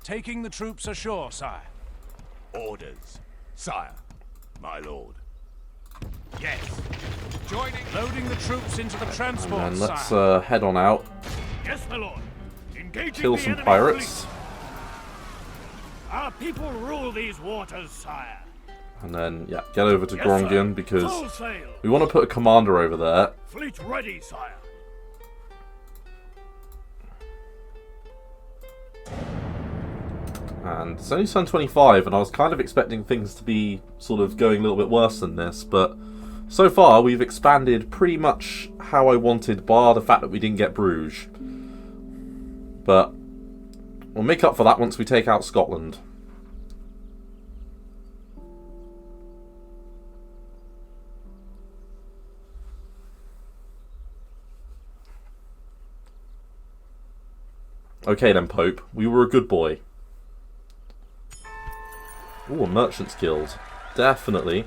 Taking the troops ashore, sire. Orders, sire, my lord. Yes. Joining. Loading the troops into the transport, And let's sire. head on out. Yes, my lord. Engaging Kill the some enemy pirates. fleet. Our people rule these waters, sire. And then, yeah, get over to Yes, Grongan sir. because Full sail. we want to put a commander over there. Fleet ready, sire. And it's only turn 25, and I was kind of expecting things to be sort of going a little bit worse than this, but so far we've expanded pretty much how I wanted, bar the fact that we didn't get Bruges. But we'll make up for that once we take out Scotland. Okay then, Pope. We were a good boy. Ooh, a Merchant's Guild. Definitely.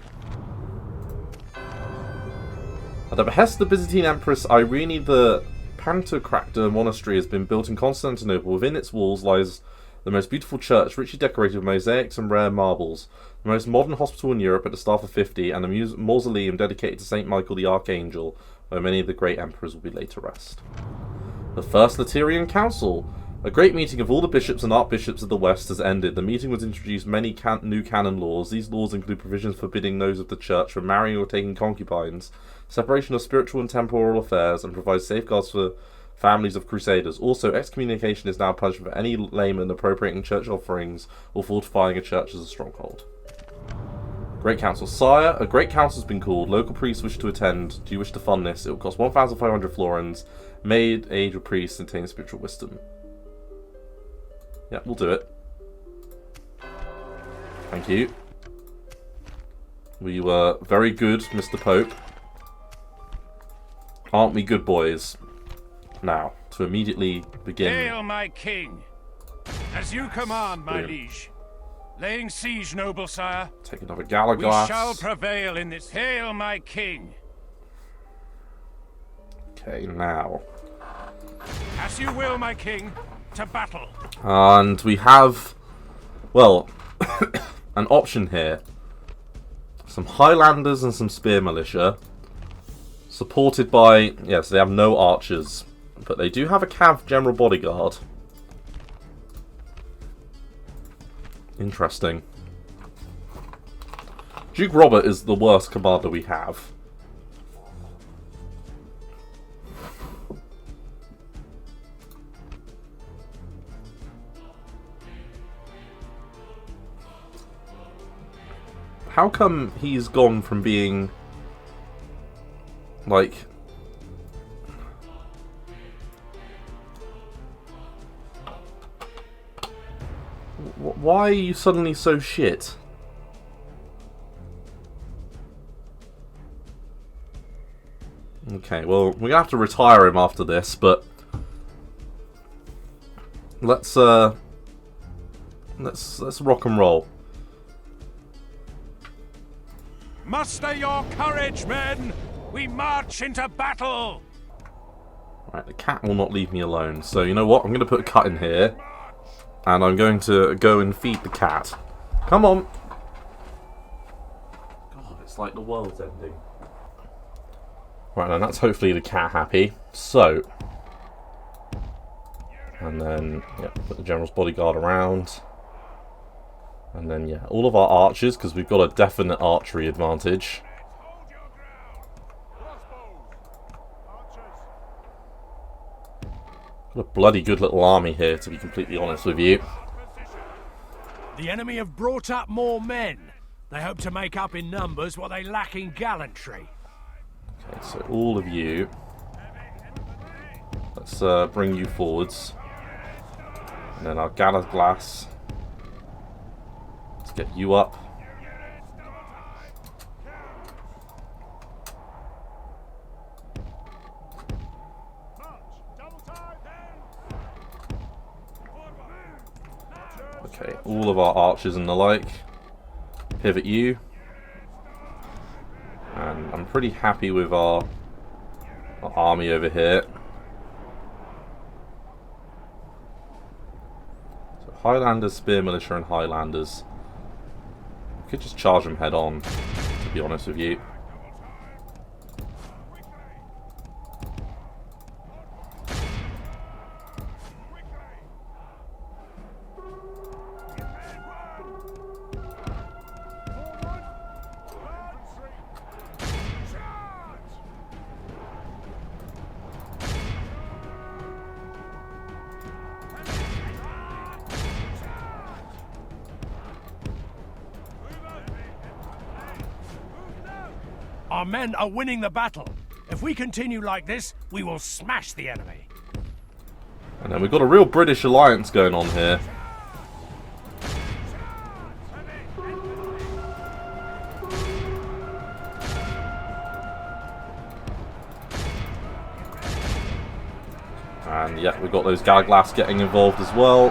At the behest of the Byzantine Empress Irene, the Pantocrator monastery has been built in Constantinople. Within its walls lies the most beautiful church, richly decorated with mosaics and rare marbles, the most modern hospital in Europe at the Staff of 50, and a mausoleum dedicated to St. Michael the Archangel, where many of the great emperors will be laid to rest. The First Laterian Council. A great meeting of all the bishops and archbishops of the West has ended. The meeting was introduced many new canon laws. These laws include provisions forbidding those of the church from marrying or taking concubines, separation of spiritual and temporal affairs, and provide safeguards for families of crusaders. Also, excommunication is now punishment for any layman appropriating church offerings or fortifying a church as a stronghold. Great Council. Sire, a Great Council has been called. Local priests wish to attend. Do you wish to fund this? It will cost 1,500 florins. Maid, age of priests, and attain spiritual wisdom. Yeah, we'll do it. Thank you. We were very good, Mr. Pope. Aren't we good boys? Now, to immediately begin. Hail, my king! As you command, my Brilliant. liege. Laying siege, noble sire. Take another We Galaglass. shall prevail in this. Hail, my king! Okay, now. As you will, my king. To battle. And we have, well, an option here. Some Highlanders and some Spear Militia. Supported by, yes, they have no archers. But they do have a Cav General Bodyguard. Interesting. Duke Robert is the worst commander we have. How come he's gone from being like why are you suddenly so shit? Okay, well, we're gonna have to retire him after this, but let's rock and roll. Muster your courage, men! We march into battle! Right, the cat will not leave me alone, so you know what? I'm gonna put a cut in here, and I'm going to go and feed the cat. Come on! God, it's like the world's ending. Right, and that's hopefully the cat happy. So, and then, yeah, put the General's bodyguard around. And then, yeah, all of our archers, because we've got a definite archery advantage. Got a bloody good little army here, to be completely honest with you. The enemy have brought up more men. They hope to make up in numbers what they lack in gallantry. Okay, so all of you, let's bring you forwards. And then our Gala Glass, let's get you up. Okay, all of our archers and the like, pivot you. And I'm pretty happy with our army over here. So Highlanders, Spear Militia and Highlanders. We could just charge them head on, to be honest with you. Our men are winning the battle. If we continue like this, we will smash the enemy. And then we've got a real British alliance going on here. And yeah, we've got those Galaglass getting involved as well.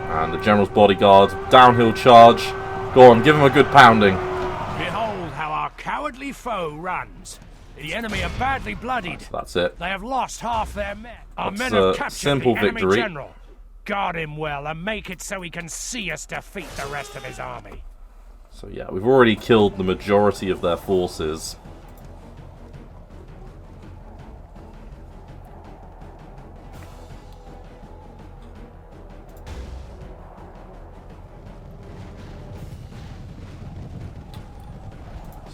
And the General's bodyguard, downhill charge. Go on, give him a good pounding. Behold how our cowardly foe runs. The enemy are badly bloodied. That's it. They have lost half their men. Our That's men have captured simple the enemy victory. general. Guard him well and make it so he can see us defeat the rest of his army. So yeah, we've already killed the majority of their forces.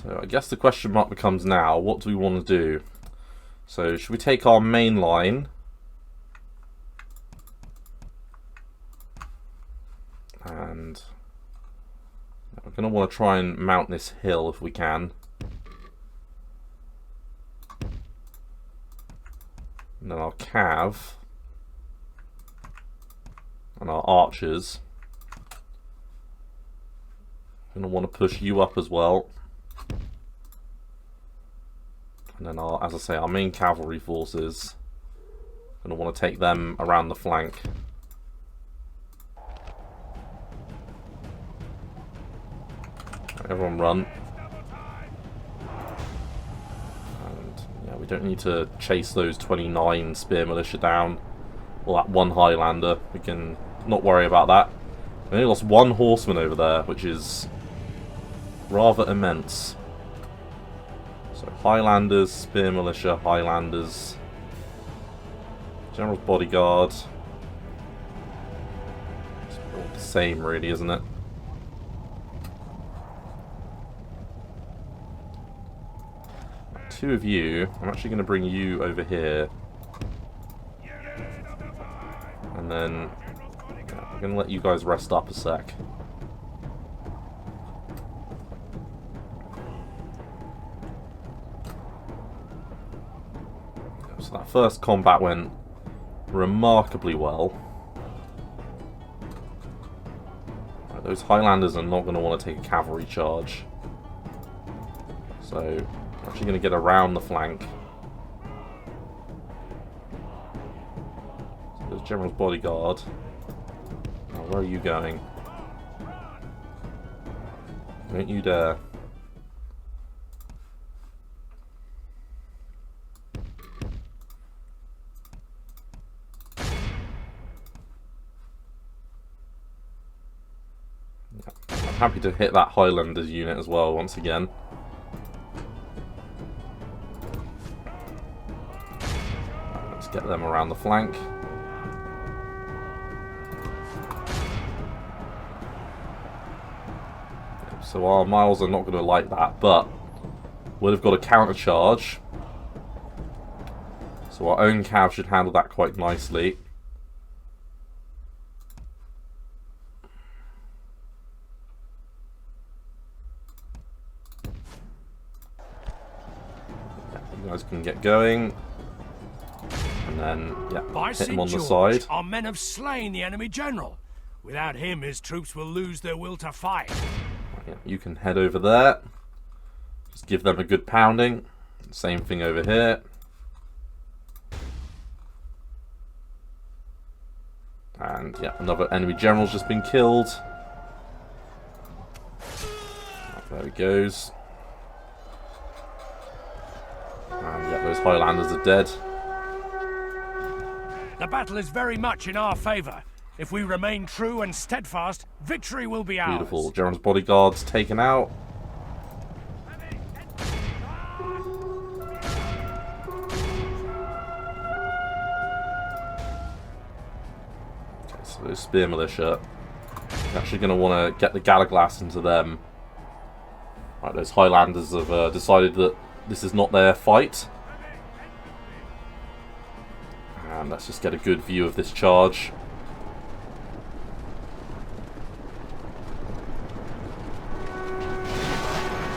So I guess the question mark becomes now, what do we want to do? So should we take our main line and we're going to want to try and mount this hill if we can. And then our cav and our archers. Going to want to push you up as well. And then our, as I say, our main cavalry forces. Going to want to take them around the flank. Everyone run. And yeah, we don't need to chase those 29 spear militia down. Or that one Highlander. We can not worry about that. We only lost one horseman over there, which is rather immense. So Highlanders, spear militia, Highlanders, General's bodyguard. It's all the same, really, isn't it? Two of you. I'm actually going to bring you over here, and then I'm going to let you guys rest up a sec. first combat went remarkably well. Right, those Highlanders are not going to want to take a cavalry charge. So, I'm actually going to get around the flank. So there's General's bodyguard. Now, where are you going? Don't you dare. I'm happy to hit that Highlanders unit as well once again. Let's get them around the flank. So our miles are not going to like that, but we'll have got a counter charge. So our own cav should handle that quite nicely. You guys can get going. And then, yeah, By hit him St. on the George, side. our men have slain the enemy general. Without him, his troops will lose their will to fight. Yeah, you can head over there. Just give them a good pounding. Same thing over here. And yeah, another enemy general's just been killed. There he goes. And yeah, those Highlanders are dead. The battle is very much in our favour. If we remain true and steadfast, victory will be ours. Beautiful. General's bodyguard's taken out. Okay, so those spear militia. We're actually going to want to get the Galaglass into them. Right, those Highlanders have decided that this is not their fight. And let's just get a good view of this charge.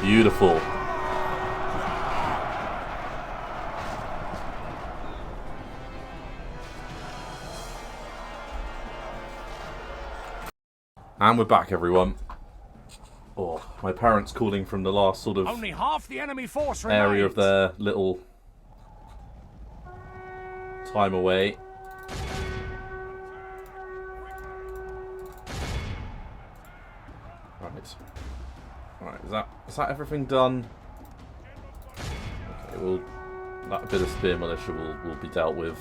Beautiful. And we're back, everyone. Oh, my parents calling from the last sort of Only half the enemy force area remains. of their little time away. Right. Right, is that everything done? Okay, well, that bit of spear militia will be dealt with.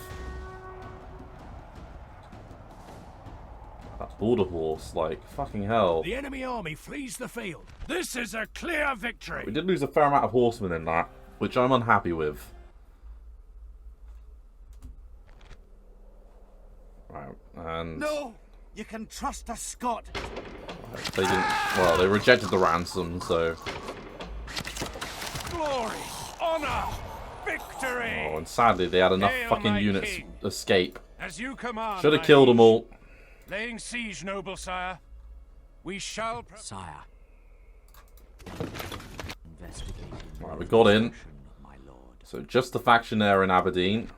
That border horse, like, fucking hell. The enemy army flees the field. This is a clear victory. We did lose a fair amount of horsemen in that, which I'm unhappy with. Right, and No, you can trust a Scot. they didn't. Well, they rejected the ransom, so. Glory, honor, victory. Oh, and sadly, they had enough Hail, fucking my units king. escape. As you command, Should have my killed them liege. all. Laying siege, noble sire. We shall... Sire. Investigating Right, we got in. my lord. So just the faction there in Aberdeen.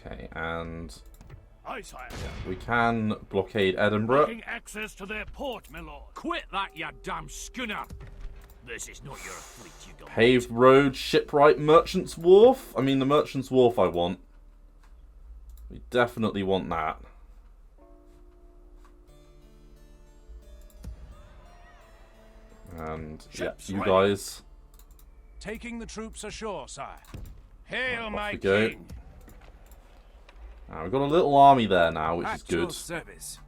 Okay, and Aye, sire. we can blockade Edinburgh. Taking access to their port, my lord. Quit that, you damn schooner. This is not your fleet, you don't. Paved road, shipwright, merchant's wharf. I mean, the merchant's wharf I want. We definitely want that. And Ships yeah, you ready. guys. Taking the troops ashore, sire. Hail, Off my we go. king. Now, we've got a little army there now, which is At your good. service.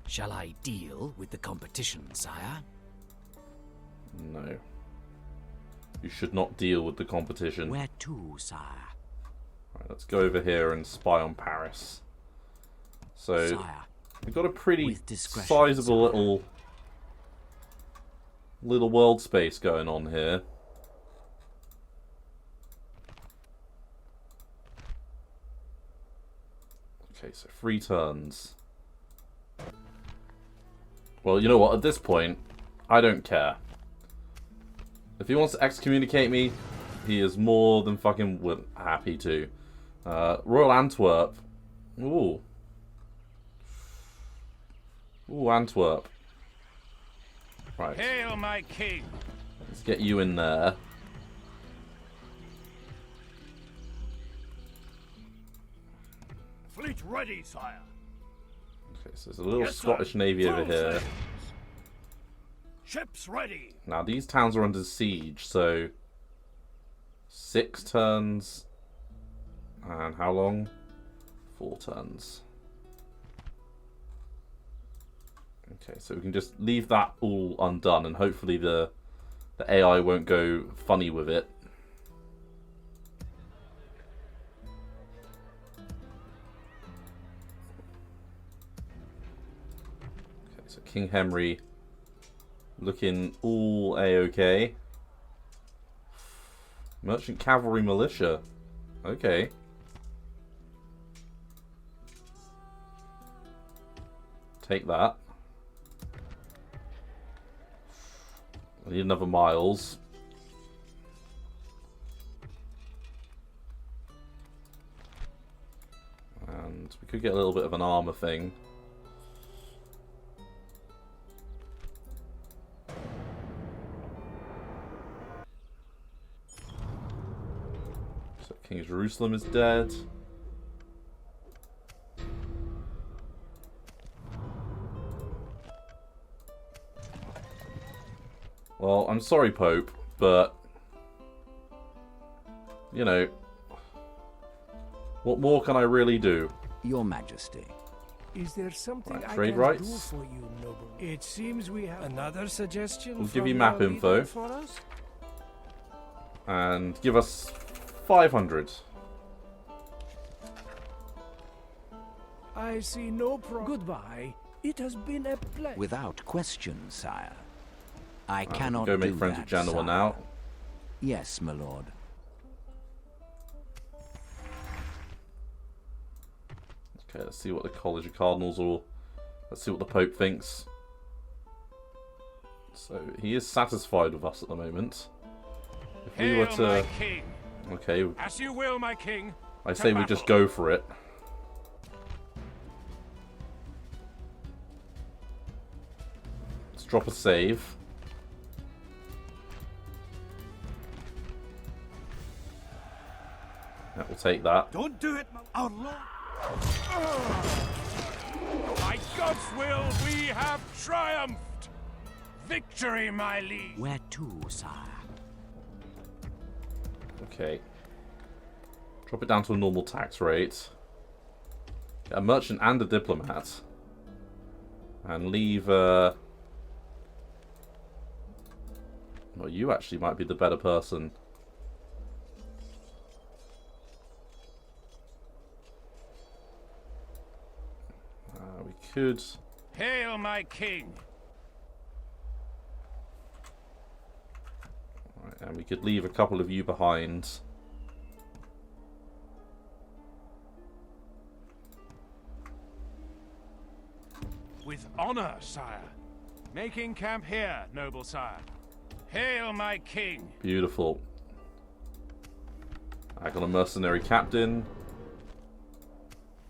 Shall I deal with the competition, sire? No. You should not deal with the competition. Where to, sire? Right, let's go over here and spy on Paris. So, Sire. we've got a pretty With discretion, sizable sire. little world space going on here. Okay, so 3 turns. Well, you know what? At this point, I don't care. If he wants to excommunicate me, he is more than fucking happy to. Royal Antwerp. Ooh. Ooh, Antwerp. Right. Hail, my king! Let's get you in there. Fleet ready, sire. Okay, so there's a little Yes, Scottish sir. Navy over Full here. sails. Ships ready. Now, these towns are under siege, so 6 turns. And how long? 4 turns. Okay, so we can just leave that all undone, and hopefully the AI won't go funny with it. Okay, so King Henry looking all A-OK. Merchant Cavalry Militia. Okay. Take that. I need another Miles. And we could get a little bit of an armor thing. So King of Jerusalem is dead. Well, I'm sorry, Pope, but, you know, what more can I really do? Your Majesty. Is there something Right, I trade can rights. do for you, noble? It seems we have another suggestion. We'll give from you map your info. leader for us? And give us 500. I see no problem. Goodbye. It has been a pleasure. Without question, sire. I Right, cannot go make do friends that, with Genoa sire. now. Yes, my lord. Okay, let's see what the College of Cardinals or let's see what the Pope thinks. So he is satisfied with us at the moment. If we were Hail, to, my king! okay, As you will, my king. I To say we just battle. go for it. Let's drop a save. Yeah, we'll take that. Don't do it, our lord. By God's will, we have triumphed! Victory, my liege! Where to, sire? Okay. Drop it down to a normal tax rate. Get a merchant and a diplomat. And leave, well, you actually might be the better person. We could... Hail, my king! Right, and we could leave a couple of you behind. With honor, sire. Making camp here, noble sire. Hail, my king! Beautiful. I got a mercenary captain.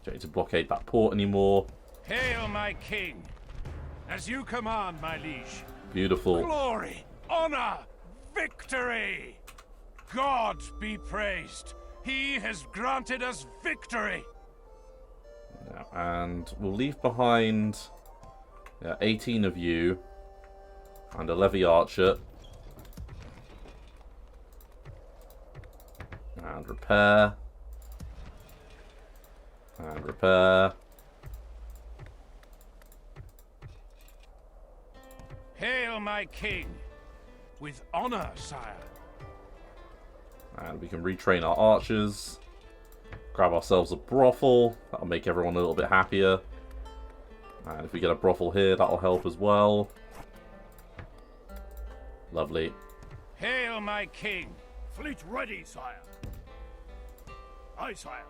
Don't need to blockade that port anymore. Hail, my king! As you command, my liege. Beautiful. Glory, honor, victory! God be praised. He has granted us victory. Now, and we'll leave behind 18 of you and a levy archer. And repair. And repair. Hail, my king! With honor, sire. And we can retrain our archers. Grab ourselves a brothel. That'll make everyone a little bit happier. And if we get a brothel here, that'll help as well. Lovely. Hail, my king! Fleet ready, sire. Aye, sire.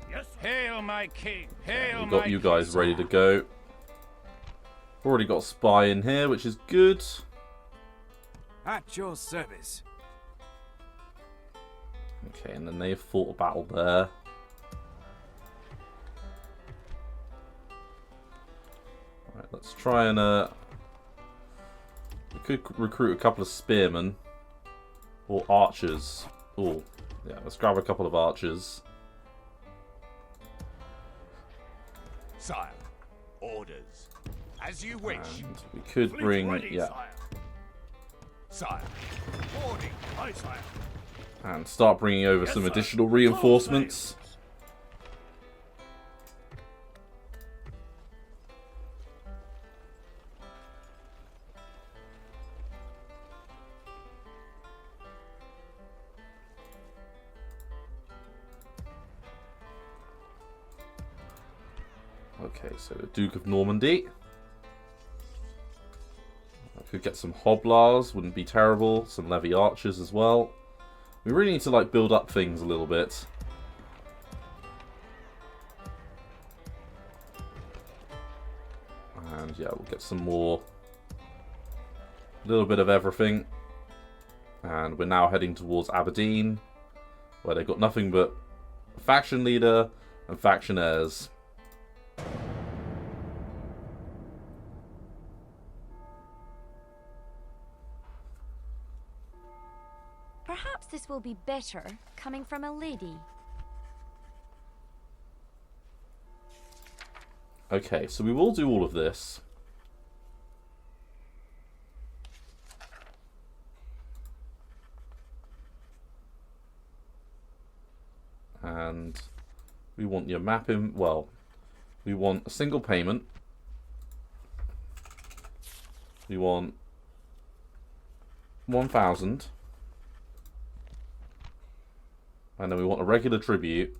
Yes, sir. Hail, my king! Hail, We've my got you king, guys ready sire. to go. Already got a spy in here, which is good. At your service. Okay, and then they've fought a battle there. Alright, let's try and we could recruit a couple of spearmen. Or archers. Oh, yeah, let's grab a couple of archers. Sire, orders. As you wish. And we could bring, yeah, Sire, boarding. Aye, sire. and start bringing over some additional reinforcements. Okay, so the Duke of Normandy. I could get some Hoblars, wouldn't be terrible. Some Levy Archers as well. We really need to like build up things a little bit. And yeah, we'll get some more. A little bit of everything. And we're now heading towards Aberdeen, where they've got nothing but a faction leader and factionaires. Perhaps this will be better coming from a lady. Okay, so we will do all of this. And we want your mapping. Well, we want a single payment. We want 1,000. And then we want a regular tribute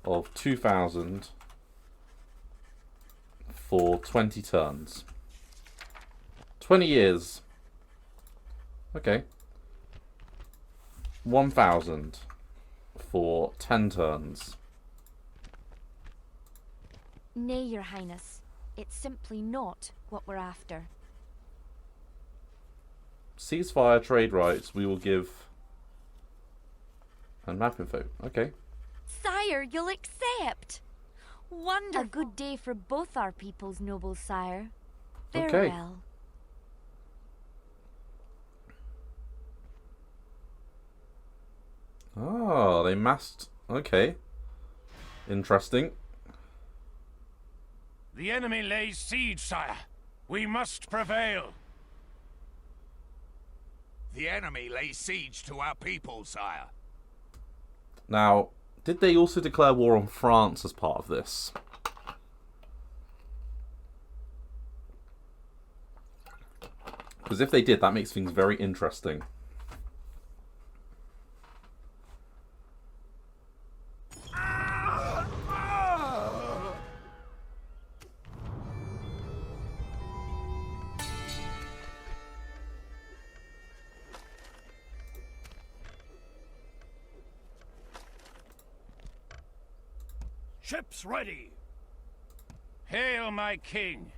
of 2,000 for 20 turns. 20 years. Okay. 1,000 for 10 turns. Nay, Your Highness. It's simply not what we're after. Ceasefire trade rights we will give. And map info. Okay. Sire, you'll accept! Wonderful! A good day for both our peoples, noble sire. Very Okay. well. Oh, they massed. Okay. Interesting. The enemy lays siege, sire. We must prevail. The enemy lays siege to our people, sire. Now, did they also declare war on France as part of this? Because if they did, that makes things very interesting. Ships ready. Hail, my king.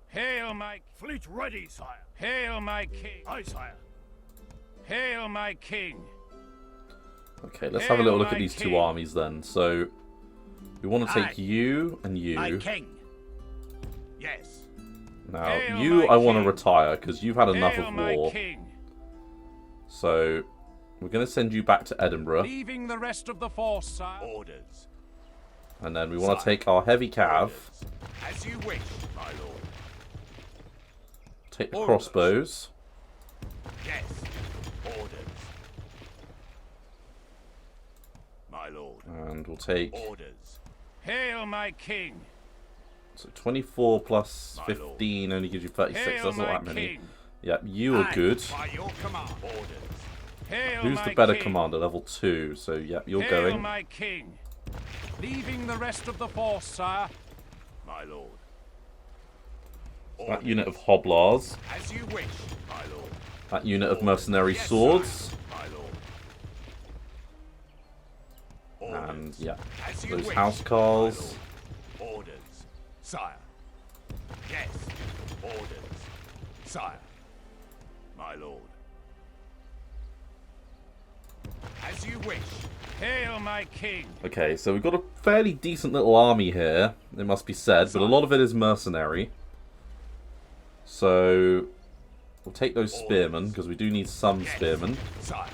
Hail, my... Fleet ready, sire. Hail, my king. Aye, sire. Hail, my king. Okay, let's have a little look at my these two king. armies then. So, we want to take Aye. you and you. My king. Yes. Now, Hail, you my I want to king. retire because you've had enough Hail, of my war. king. So, we're going to send you back to Edinburgh. Leaving the rest of the force, sire. Orders. And then we want to Sire. take our heavy cav, Orders. As you wish, my lord. take the Orders. crossbows, Yes. Orders. My lord. and we'll take Orders. Hail, my king. so 24 plus My lord. 15 only gives you 36. Hail, That's not my that many. king. Yeah, you are Aye. good. By your command. Orders. Hail, Who's my the better king. commander? Level 2. So yeah, you're Hail, going. my king. Leaving the rest of the force, sire. My lord. That unit of hoblars. As you wish, my lord. That unit of mercenary Yes, swords. sire. My lord. Orders. And yeah, As you those wish, house my cars. lord. Orders. Sire. Yes. Orders. Sire. My lord. As you wish. Hail, my king. Okay, so we've got a fairly decent little army here, it must be said, but a lot of it is mercenary. So we'll take those spearmen, because we do need some spearmen. Sire.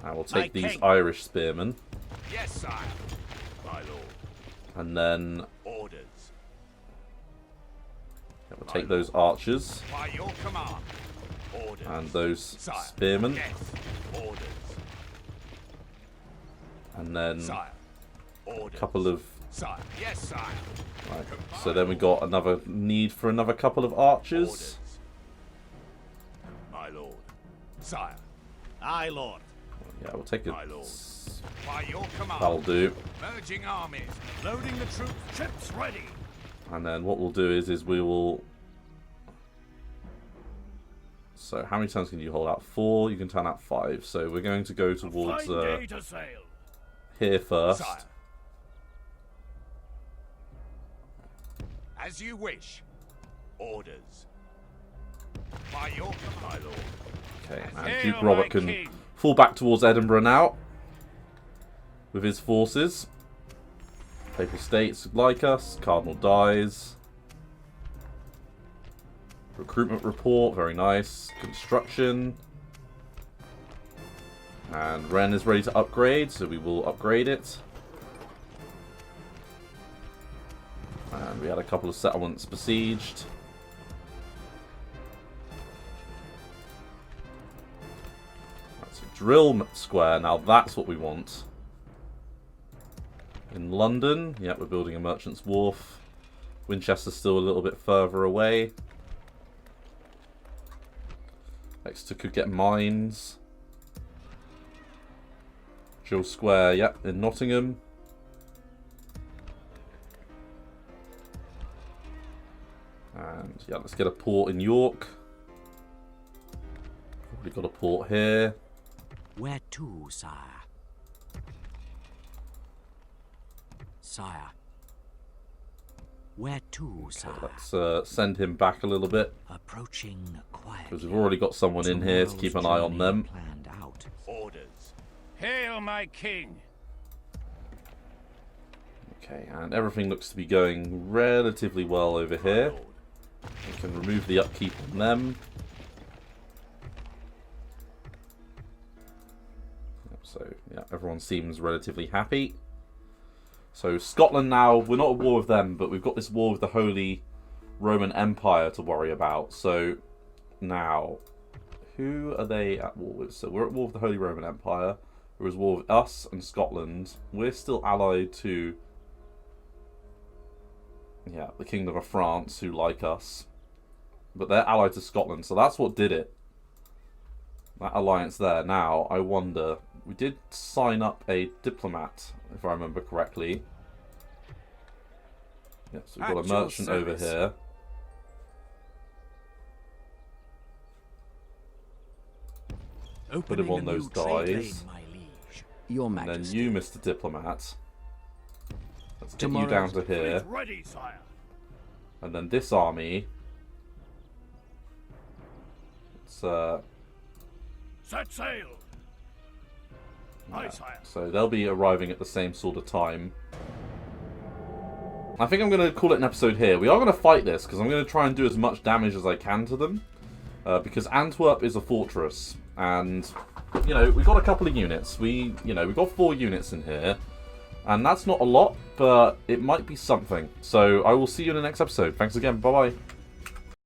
And we'll take these Irish spearmen. Yes, sire. My lord. And then Orders. we'll take those archers. By your command. Orders. And those Sire. spearmen. Yes. Orders. And then Sire. a Orders. couple of... Sire. Yes, sire. Right. So then we got another need for another couple of archers. Orders. My lord. Sire. Aye, lord. Yeah, we'll take it. My lord. By your command. That'll do. Merging armies. Loading the troops. Ships ready. And then what we'll do is we will... So how many turns can you hold out? 4. You can turn out 5. So we're going to go towards To sail. here first. Sire. As you wish. Orders. By your command, my lord. Okay, and Hail, Duke Robert my can king. fall back towards Edinburgh now with his forces. Papal States like us. Cardinal dies. Recruitment report, very nice. Construction. And Ren is ready to upgrade, so we will upgrade it. And we had a couple of settlements besieged. That's a drill square. Now that's what we want. In London, yeah, we're building a merchant's wharf. Winchester's still a little bit further away. Exeter could get mines. Jill Square, yep, in Nottingham. And yeah, let's get a port in York. Probably got a port here. Where to, sire? Sire. Where to, sire? Let's send him back a little bit. Approaching quietly. Because we've already got someone in here to keep an eye on them. Planned out. Orders. Hail, my king. Okay, and everything looks to be going relatively well over here. We can remove the upkeep on them. So, yeah, everyone seems relatively happy. So, Scotland now, we're not at war with them, but we've got this war with the Holy Roman Empire to worry about. So, now, who are they at war with? So, we're at war with the Holy Roman Empire. There is war with us and Scotland. We're still allied to, yeah, the Kingdom of France, who like us. But they're allied to Scotland, so that's what did it. That alliance there. Now, I wonder, we did sign up a diplomat, if I remember correctly. Yeah, so we've got a merchant over here. Put him on those dies. Your And Majesty. then you, Mr. Diplomat. Let's get you down to here. Ready, sire. And then this army. It's Set sail. Aye, sire. so they'll be arriving at the same sort of time. I think I'm going to call it an episode here. We are going to fight this because I'm going to try and do as much damage as I can to them. Because Antwerp is a fortress, and you know we've got a couple of units. We've got 4 units in here, and that's not a lot, but it might be something. So I will see you in the next episode. Thanks again. Bye bye.